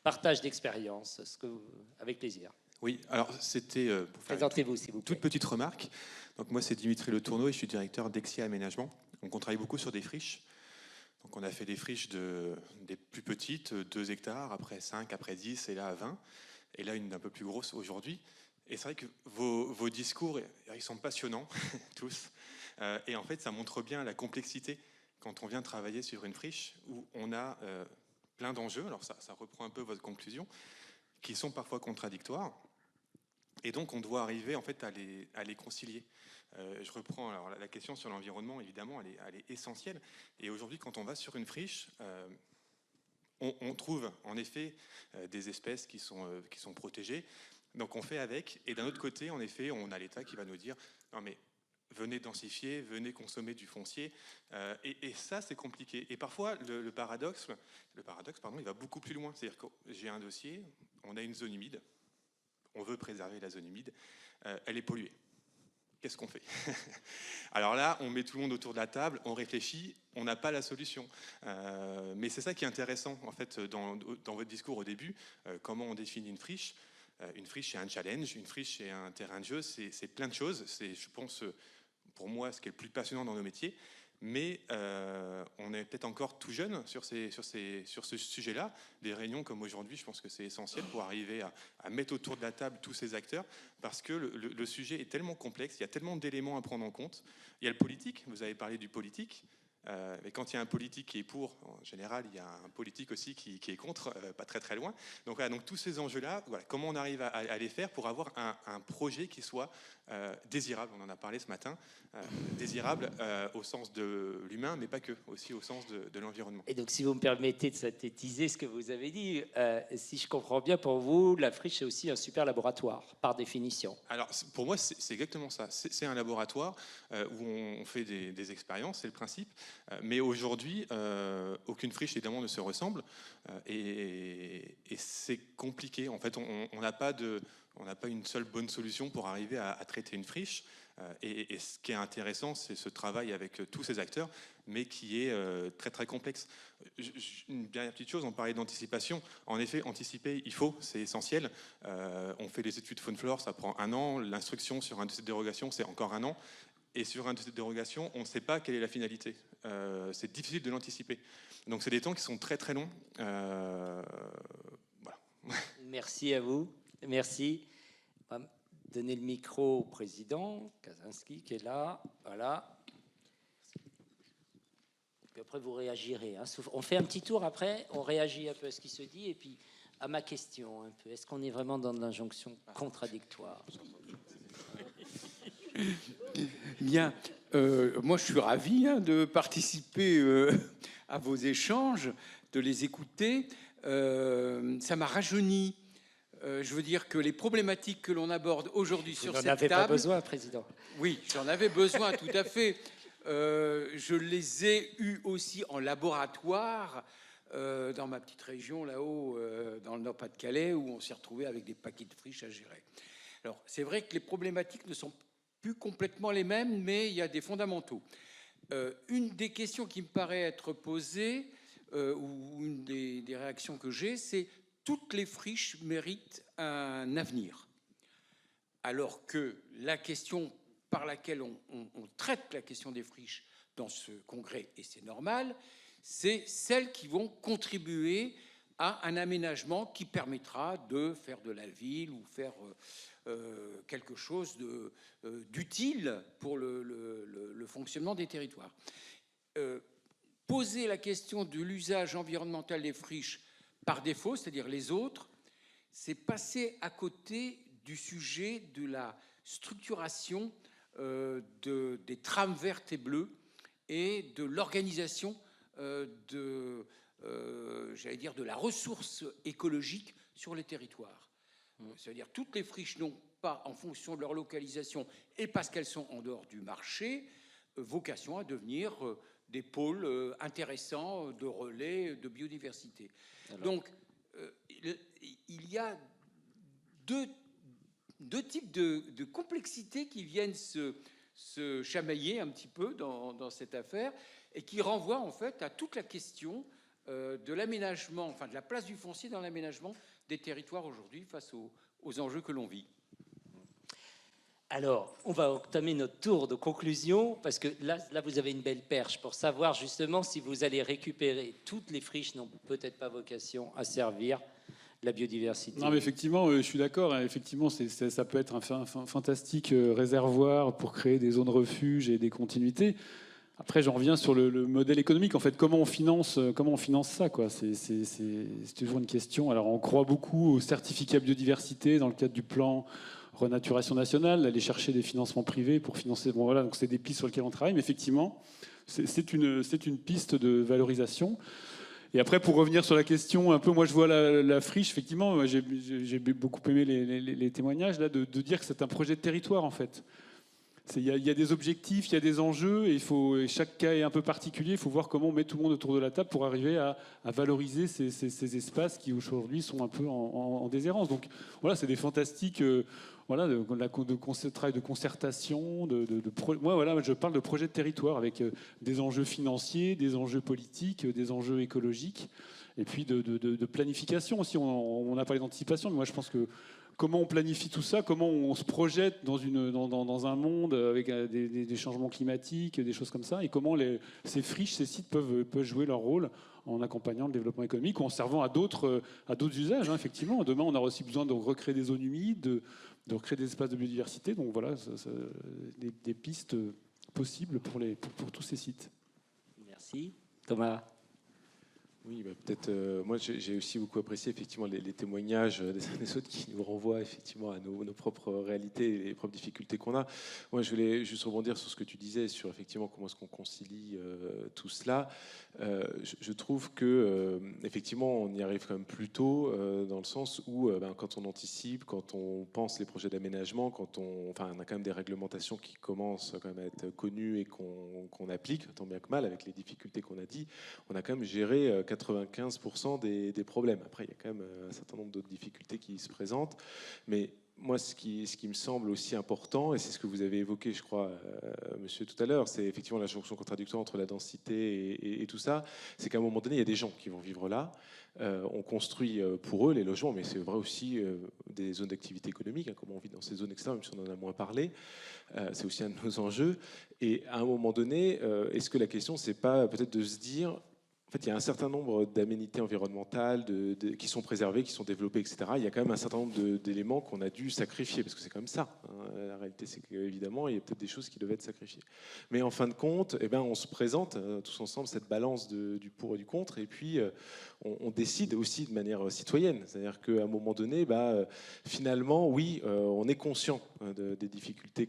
partage d'expérience, avec plaisir. Oui, alors c'était pour faire Présentez-vous, s'il vous plaît. Toute petite remarque. Donc moi, c'est Dimitri Le Tourneau et je suis directeur d'Exia Aménagement. Donc on travaille beaucoup sur des friches. Donc on a fait des friches des plus petites, 2 hectares, après 5, après 10, et là à 20. Et là, une un peu plus grosse aujourd'hui. Et c'est vrai que vos discours, ils sont passionnants, tous. Et en fait, ça montre bien la complexité quand on vient travailler sur une friche où on a plein d'enjeux. Alors ça reprend un peu votre conclusion, qui sont parfois contradictoires. Et donc, on doit arriver en fait à les concilier. Je reprends alors la question sur l'environnement, évidemment, elle est essentielle. Et aujourd'hui, quand on va sur une friche, on trouve en effet des espèces qui sont protégées. Donc on fait avec, et d'un autre côté, en effet, on a l'État qui va nous dire « Non mais venez densifier, venez consommer du foncier ». Et ça, c'est compliqué. Et parfois, le paradoxe, il va beaucoup plus loin. C'est-à-dire que j'ai un dossier, on a une zone humide, on veut préserver la zone humide, elle est polluée. Qu'est-ce qu'on fait? Alors là, on met tout le monde autour de la table, on réfléchit, on n'a pas la solution. Mais c'est ça qui est intéressant, en fait, dans votre discours au début, comment on définit une friche. Une friche, c'est un challenge. Une friche, c'est un terrain de jeu. C'est plein de choses. C'est, je pense, pour moi, ce qui est le plus passionnant dans nos métiers. Mais on est peut-être encore tout jeune sur ce sujet-là. Des réunions comme aujourd'hui, je pense que c'est essentiel pour arriver à mettre autour de la table tous ces acteurs, parce que le sujet est tellement complexe, il y a tellement d'éléments à prendre en compte. Il y a le politique, vous avez parlé du politique. Mais quand il y a un politique qui est pour, en général, il y a un politique aussi qui est contre, pas très très loin. Donc voilà, donc tous ces enjeux-là, voilà, comment on arrive à les faire pour avoir un projet qui soit désirable, on en a parlé ce matin, désirable au sens de l'humain, mais pas que, aussi au sens de l'environnement. Et donc, si vous me permettez de synthétiser ce que vous avez dit, si je comprends bien, pour vous, la friche est aussi un super laboratoire, par définition. Alors, pour moi, c'est exactement ça. C'est un laboratoire où on fait des expériences, c'est le principe. Mais aujourd'hui, aucune friche, évidemment, ne se ressemble. Et c'est compliqué. En fait, on n'a pas une seule bonne solution pour arriver à traiter une friche. Et ce qui est intéressant, c'est ce travail avec tous ces acteurs, mais qui est très très complexe. Une dernière petite chose, on parlait d'anticipation. En effet, anticiper, il faut, c'est essentiel. On fait les études Faune Flore, ça prend 1 an. L'instruction sur un dossier de dérogation, c'est encore 1 an. Et sur un dossier de dérogation, on ne sait pas quelle est la finalité. C'est difficile de l'anticiper. Donc c'est des temps qui sont très très longs. Voilà. Merci à vous. Merci. On va donner le micro au président Kaczynski qui est là. Voilà. Puis après, vous réagirez. Hein. On fait un petit tour après, on réagit un peu à ce qui se dit et puis à ma question un peu. Est-ce qu'on est vraiment dans de l'injonction contradictoire? Bien. Moi, je suis ravi de participer à vos échanges, de les écouter. Ça m'a rajeuni. Je veux dire que les problématiques que l'on aborde aujourd'hui sur cette table... Vous n'en avez pas besoin, Président. Oui, j'en avais besoin, tout à fait. Je les ai eus aussi en laboratoire dans ma petite région là-haut, dans le Nord-Pas-de-Calais, où on s'est retrouvé avec des paquets de friches à gérer. Alors, c'est vrai que les problématiques ne sont plus complètement les mêmes, mais il y a des fondamentaux. Une des questions qui me paraît être posée, ou une des réactions que j'ai, c'est toutes les friches méritent un avenir. Alors que la question par laquelle on traite la question des friches dans ce congrès, et c'est normal, c'est celles qui vont contribuer à un aménagement qui permettra de faire de la ville ou faire quelque chose d'utile pour le fonctionnement des territoires. Poser la question de l'usage environnemental des friches par défaut, c'est-à-dire les autres, c'est passer à côté du sujet de la structuration des trames vertes et bleues et de l'organisation de la ressource écologique sur les territoires. C'est-à-dire toutes les friches n'ont pas, en fonction de leur localisation et parce qu'elles sont en dehors du marché, vocation à devenir des pôles intéressants de relais de biodiversité. Alors, donc, il y a deux types de complexité qui viennent se chamailler un petit peu dans cette affaire et qui renvoient en fait à toute la question de l'aménagement, enfin de la place du foncier dans l'aménagement des territoires aujourd'hui face aux enjeux que l'on vit. Alors, on va entamer notre tour de conclusion, parce que là, vous avez une belle perche pour savoir justement si vous allez récupérer toutes les friches n'ont peut-être pas vocation à servir la biodiversité. Non, mais effectivement, je suis d'accord. Hein, effectivement, ça peut être un fantastique réservoir pour créer des zones refuge et des continuités. Après, j'en reviens sur le modèle économique. En fait, comment on finance ça, quoi. C'est toujours une question. Alors, on croit beaucoup aux certificats biodiversité dans le cadre du plan Renaturation nationale, d'aller chercher des financements privés pour financer. Bon, voilà, donc c'est des pistes sur lesquelles on travaille. Mais effectivement, c'est une piste de valorisation. Et après, pour revenir sur la question, un peu, moi, je vois la friche. Effectivement, j'ai beaucoup aimé les témoignages là, de dire que c'est un projet de territoire, en fait. Il y a des objectifs, il y a des enjeux, et chaque cas est un peu particulier. Il faut voir comment on met tout le monde autour de la table pour arriver à valoriser ces espaces qui aujourd'hui sont un peu en déshérence. Donc voilà, c'est des fantastiques travail de concertation. Moi, voilà, je parle de projet de territoire avec des enjeux financiers, des enjeux politiques, des enjeux écologiques, et puis de planification aussi. On a parlé d'anticipation, mais moi je pense que comment on planifie tout ça, comment on se projette dans un monde avec des changements climatiques, des choses comme ça, et comment ces friches, ces sites peuvent jouer leur rôle en accompagnant le développement économique ou en servant à d'autres usages. Hein, effectivement, demain, on aura aussi besoin de recréer des zones humides, de recréer des espaces de biodiversité. Donc voilà, des pistes possibles pour tous ces sites. Merci. Thomas. Oui, bah, peut-être. Moi, j'ai aussi beaucoup apprécié effectivement les témoignages des uns des autres qui nous renvoient effectivement à nos propres réalités et les propres difficultés qu'on a. Moi, je voulais juste rebondir sur ce que tu disais sur effectivement comment est-ce qu'on concilie tout cela. Je trouve que effectivement, on y arrive quand même plus tôt dans le sens où quand on anticipe, quand on pense les projets d'aménagement, on a quand même des réglementations qui commencent quand même à être connues et qu'on applique tant bien que mal avec les difficultés qu'on a dit. On a quand même géré 95% des problèmes. Après, il y a quand même un certain nombre d'autres difficultés qui se présentent. Mais moi, ce qui me semble aussi important, et c'est ce que vous avez évoqué, je crois, monsieur, tout à l'heure, c'est effectivement la jonction contradictoire entre la densité et tout ça, c'est qu'à un moment donné, il y a des gens qui vont vivre là. On construit pour eux les logements, mais c'est vrai aussi des zones d'activité économique, hein, comme on vit dans ces zones externes, même si on en a moins parlé. C'est aussi un de nos enjeux. Et à un moment donné, est-ce que la question, c'est pas peut-être de se dire, en fait, il y a un certain nombre d'aménités environnementales qui sont préservées, qui sont développées, etc. Il y a quand même un certain nombre d'éléments qu'on a dû sacrifier, parce que c'est quand même ça. Hein. La réalité, c'est qu'évidemment, il y a peut-être des choses qui devaient être sacrifiées. Mais en fin de compte, on se présente tous ensemble cette balance du pour et du contre, et puis on décide aussi de manière citoyenne. C'est-à-dire qu'à un moment donné, finalement, oui, on est conscient des difficultés,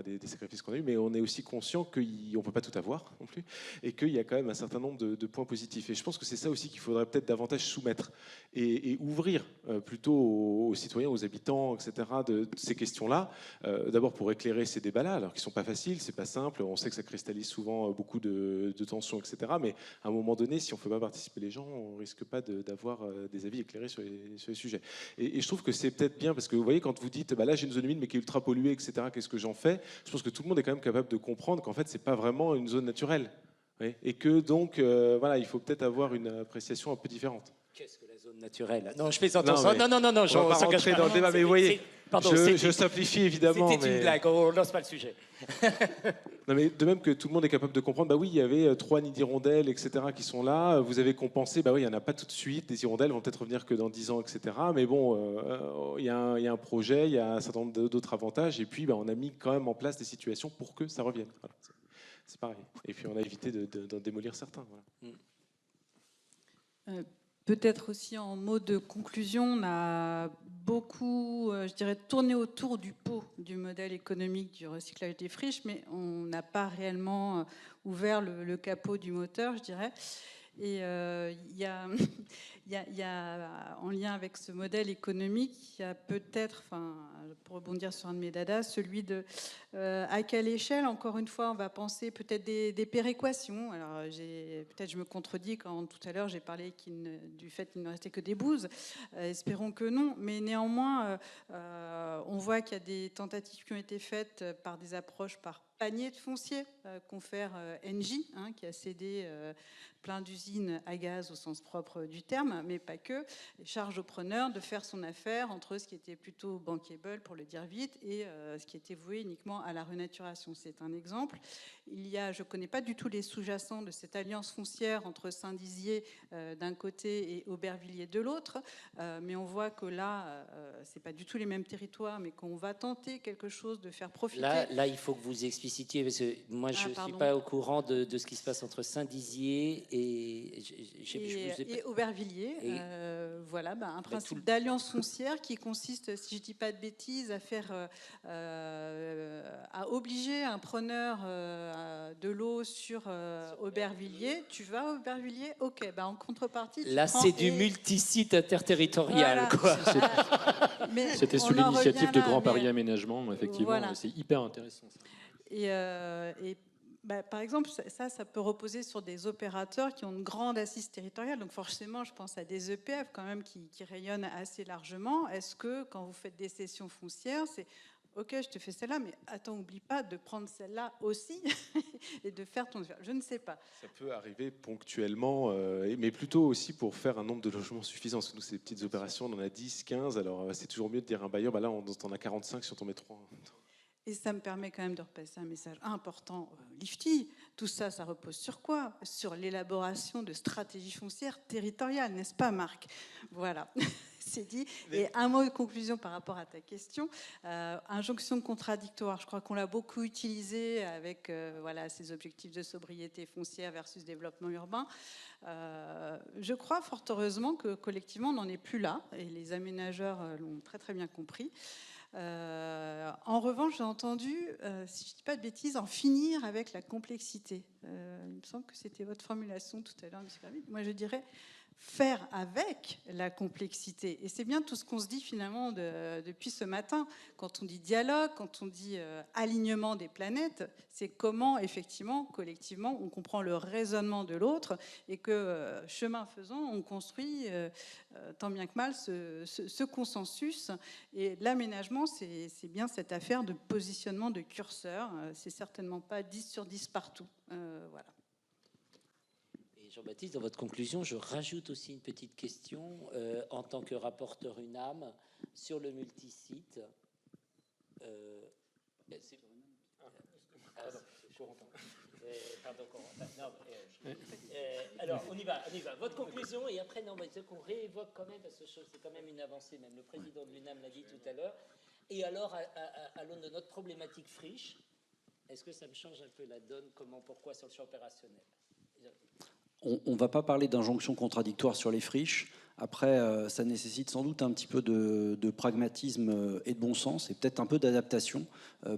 des sacrifices qu'on a eus, mais on est aussi conscient qu'on ne peut pas tout avoir non plus, et qu'il y a quand même un certain nombre de points positifs. Et je pense que c'est ça aussi qu'il faudrait peut-être davantage soumettre et ouvrir plutôt aux citoyens, aux habitants, etc., de ces questions-là. D'abord pour éclairer ces débats-là, alors qu'ils ne sont pas faciles, c'est pas simple, on sait que ça cristallise souvent beaucoup de tensions, etc. Mais à un moment donné, si on ne fait pas participer les gens, on ne risque pas d'avoir des avis éclairés sur les sujets. Et je trouve que c'est peut-être bien, parce que vous voyez, quand vous dites, là j'ai une zone humide mais qui est ultra polluée, etc., qu'est-ce que j'en fais? Je pense que tout le monde est quand même capable de comprendre qu'en fait, c'est pas vraiment une zone naturelle. Oui, et que donc, il faut peut-être avoir une appréciation un peu différente. Qu'est-ce que la zone naturelle? Non, je plaisante. Non, Non, on va pas rentrer dans le débat, mais vous voyez, je simplifie évidemment. C'était une blague, on ne lance pas le sujet. Non, mais de même que tout le monde est capable de comprendre, oui, il y avait 3 nids d'hirondelles, etc., qui sont là, vous avez compensé, oui, il n'y en a pas tout de suite, les hirondelles vont peut-être revenir que dans 10 ans, etc., mais bon, il y a un projet, il y a un certain nombre d'autres avantages, et puis on a mis quand même en place des situations pour que ça revienne. Voilà. C'est pareil. Et puis on a évité d'en démolir certains. Voilà. Peut-être aussi en mot de conclusion, on a beaucoup, je dirais, tourné autour du pot du modèle économique du recyclage des friches, mais on n'a pas réellement ouvert le capot du moteur, je dirais. Et il y a, en lien avec ce modèle économique, il y a peut-être, pour rebondir sur un de mes dadas, celui de à quelle échelle, encore une fois, on va penser peut-être des péréquations. Alors, peut-être je me contredis quand tout à l'heure j'ai parlé du fait qu'il ne restait que des bouses. Espérons que non. Mais néanmoins, on voit qu'il y a des tentatives qui ont été faites par des approches par panier de foncier, confère Engie, qui a cédé plein d'usines à gaz au sens propre du terme, mais pas que, et charge au preneur de faire son affaire entre ce qui était plutôt bankable, pour le dire vite, et ce qui était voué uniquement à la renaturation. C'est un exemple. Je ne connais pas du tout les sous-jacents de cette alliance foncière entre Saint-Dizier d'un côté et Aubervilliers de l'autre, mais on voit que là, ce n'est pas du tout les mêmes territoires, mais qu'on va tenter quelque chose de faire profiter. Là, il faut que vous explicitiez, parce que moi, je ne suis pas au courant de ce qui se passe entre Saint-Dizier et Aubervilliers. Voilà, un principe d'alliance foncière qui consiste, si je ne dis pas de bêtises, à obliger un preneur de l'eau sur Aubervilliers. Tu vas à Aubervilliers? Ok, en contrepartie. Là, c'est du multisite interterritorial. Voilà. C'était sous l'initiative de Grand Paris Aménagement, effectivement. Voilà. C'est hyper intéressant. Ça. Par exemple, ça peut reposer sur des opérateurs qui ont une grande assise territoriale. Donc forcément, je pense à des EPF quand même qui rayonnent assez largement. Est-ce que quand vous faites des cessions foncières, c'est ok, je te fais celle-là, mais attends, oublie pas de prendre celle-là aussi et de faire ton... Je ne sais pas. Ça peut arriver ponctuellement, mais plutôt aussi pour faire un nombre de logements suffisant. Parce que nous, ces petites opérations, on en a 10, 15. Alors, c'est toujours mieux de dire à un bailleur, là, on en a 45 si on t'en met 3. Et ça me permet quand même de repasser un message important. Lifty, tout ça, ça repose sur quoi? Sur l'élaboration de stratégies foncières territoriales, n'est-ce pas, Marc? Voilà. s'est dit. Et un mot de conclusion par rapport à ta question. Injonction contradictoire, je crois qu'on l'a beaucoup utilisé avec voilà, ces objectifs de sobriété foncière versus développement urbain. Je crois fort heureusement que collectivement on n'en est plus là, et les aménageurs l'ont très très bien compris. En revanche, j'ai entendu, si je ne dis pas de bêtises, en finir avec la complexité. Il me semble que c'était votre formulation tout à l'heure, M. Gravit. Moi, je dirais faire avec la complexité. Et c'est bien tout ce qu'on se dit finalement depuis ce matin. Quand on dit dialogue, quand on dit alignement des planètes, c'est comment effectivement, collectivement, on comprend le raisonnement de l'autre et que chemin faisant, on construit tant bien que mal ce consensus. Et l'aménagement, c'est bien cette affaire de positionnement de curseur. C'est certainement pas 10 sur 10 partout. Voilà. Jean-Baptiste, dans votre conclusion, je rajoute aussi une petite question en tant que rapporteur UNAM sur le multisite. Alors, on y va. Votre conclusion, et après, non, mais c'est qu'on réévoque quand même, parce que c'est quand même une avancée, même le président de l'UNAM l'a dit tout à l'heure. Et alors, à l'aune de notre problématique friche, est-ce que ça me change un peu la donne, comment, pourquoi sur le champ opérationnel? On ne va pas parler d'injonction contradictoire sur les friches. Après, ça nécessite sans doute un petit peu de pragmatisme et de bon sens, et peut-être un peu d'adaptation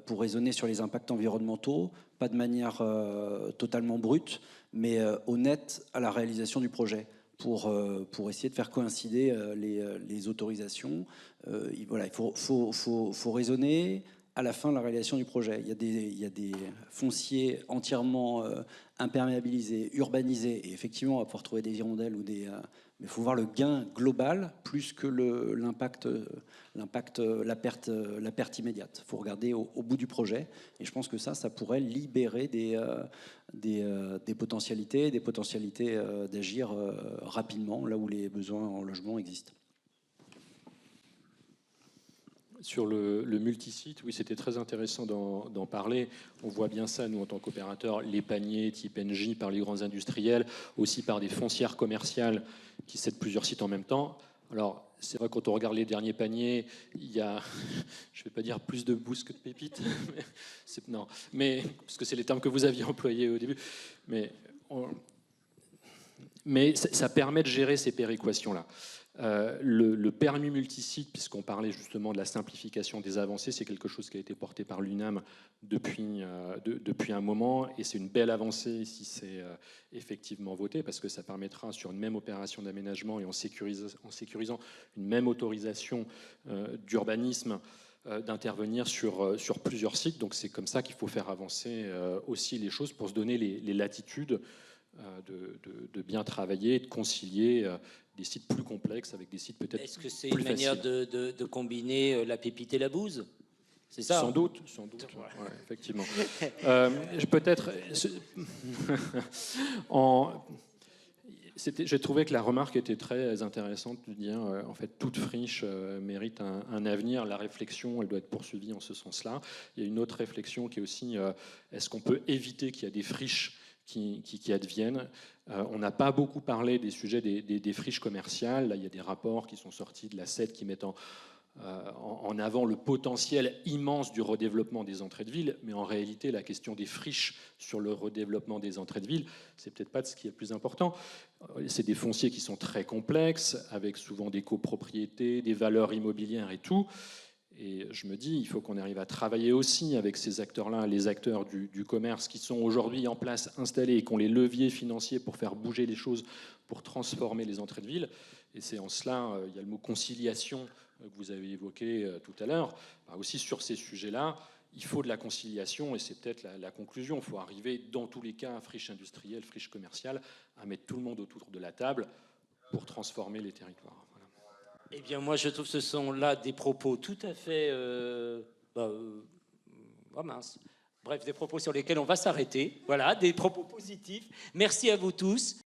pour raisonner sur les impacts environnementaux, pas de manière totalement brute, mais honnête à la réalisation du projet, pour essayer de faire coïncider les autorisations. Voilà, il faut raisonner à la fin de la réalisation du projet. Il y a des fonciers entièrement imperméabilisés, urbanisés, et effectivement, on va pouvoir trouver des hirondelles ou des... mais il faut voir le gain global plus que l'impact, la perte immédiate. Il faut regarder au bout du projet, et je pense que ça pourrait libérer des potentialités d'agir rapidement là où les besoins en logement existent. Sur le multisite, oui, c'était très intéressant d'en parler. On voit bien ça, nous, en tant qu'opérateurs, les paniers type NJ par les grands industriels, aussi par des foncières commerciales qui cèdent plusieurs sites en même temps. Alors, c'est vrai, quand on regarde les derniers paniers, il y a, je ne vais pas dire plus de bousses que de pépites, non, mais, parce que c'est les termes que vous aviez employés au début, mais ça permet de gérer ces péréquations-là. Le permis multisite, puisqu'on parlait justement de la simplification des avancées, c'est quelque chose qui a été porté par l'UNAM depuis un moment, et c'est une belle avancée si c'est effectivement voté, parce que ça permettra sur une même opération d'aménagement et en sécurisant une même autorisation d'urbanisme d'intervenir sur plusieurs sites. Donc c'est comme ça qu'il faut faire avancer aussi les choses pour se donner les latitudes de bien travailler, de concilier des sites plus complexes avec des sites peut-être plus faciles. Est-ce que c'est une manière de combiner la pépite et la bouse? C'est ça? Sans doute, ouais, effectivement. Peut-être... J'ai trouvé que la remarque était très intéressante de dire en fait toute friche mérite un avenir. La réflexion, elle doit être poursuivie en ce sens-là. Il y a une autre réflexion qui est aussi est-ce qu'on peut éviter qu'il y ait des friches qui adviennent. On n'a pas beaucoup parlé des sujets des friches commerciales. Là, il y a des rapports qui sont sortis de la CED qui mettent en avant le potentiel immense du redéveloppement des entrées de ville, mais en réalité, la question des friches sur le redéveloppement des entrées de ville, c'est peut-être pas ce qui est le plus important. C'est des fonciers qui sont très complexes, avec souvent des copropriétés, des valeurs immobilières et tout. Et je me dis, il faut qu'on arrive à travailler aussi avec ces acteurs-là, les acteurs du commerce qui sont aujourd'hui en place, installés, et qui ont les leviers financiers pour faire bouger les choses, pour transformer les entrées de ville. Et c'est en cela, il y a le mot conciliation que vous avez évoqué tout à l'heure. Aussi sur ces sujets-là, il faut de la conciliation, et c'est peut-être la conclusion. Il faut arriver, dans tous les cas, friche industrielle, friche commerciale, à mettre tout le monde autour de la table pour transformer les territoires. Eh bien, moi, je trouve que ce sont là des propos tout à fait... mince. Bref, des propos sur lesquels on va s'arrêter. Voilà, des propos positifs. Merci à vous tous.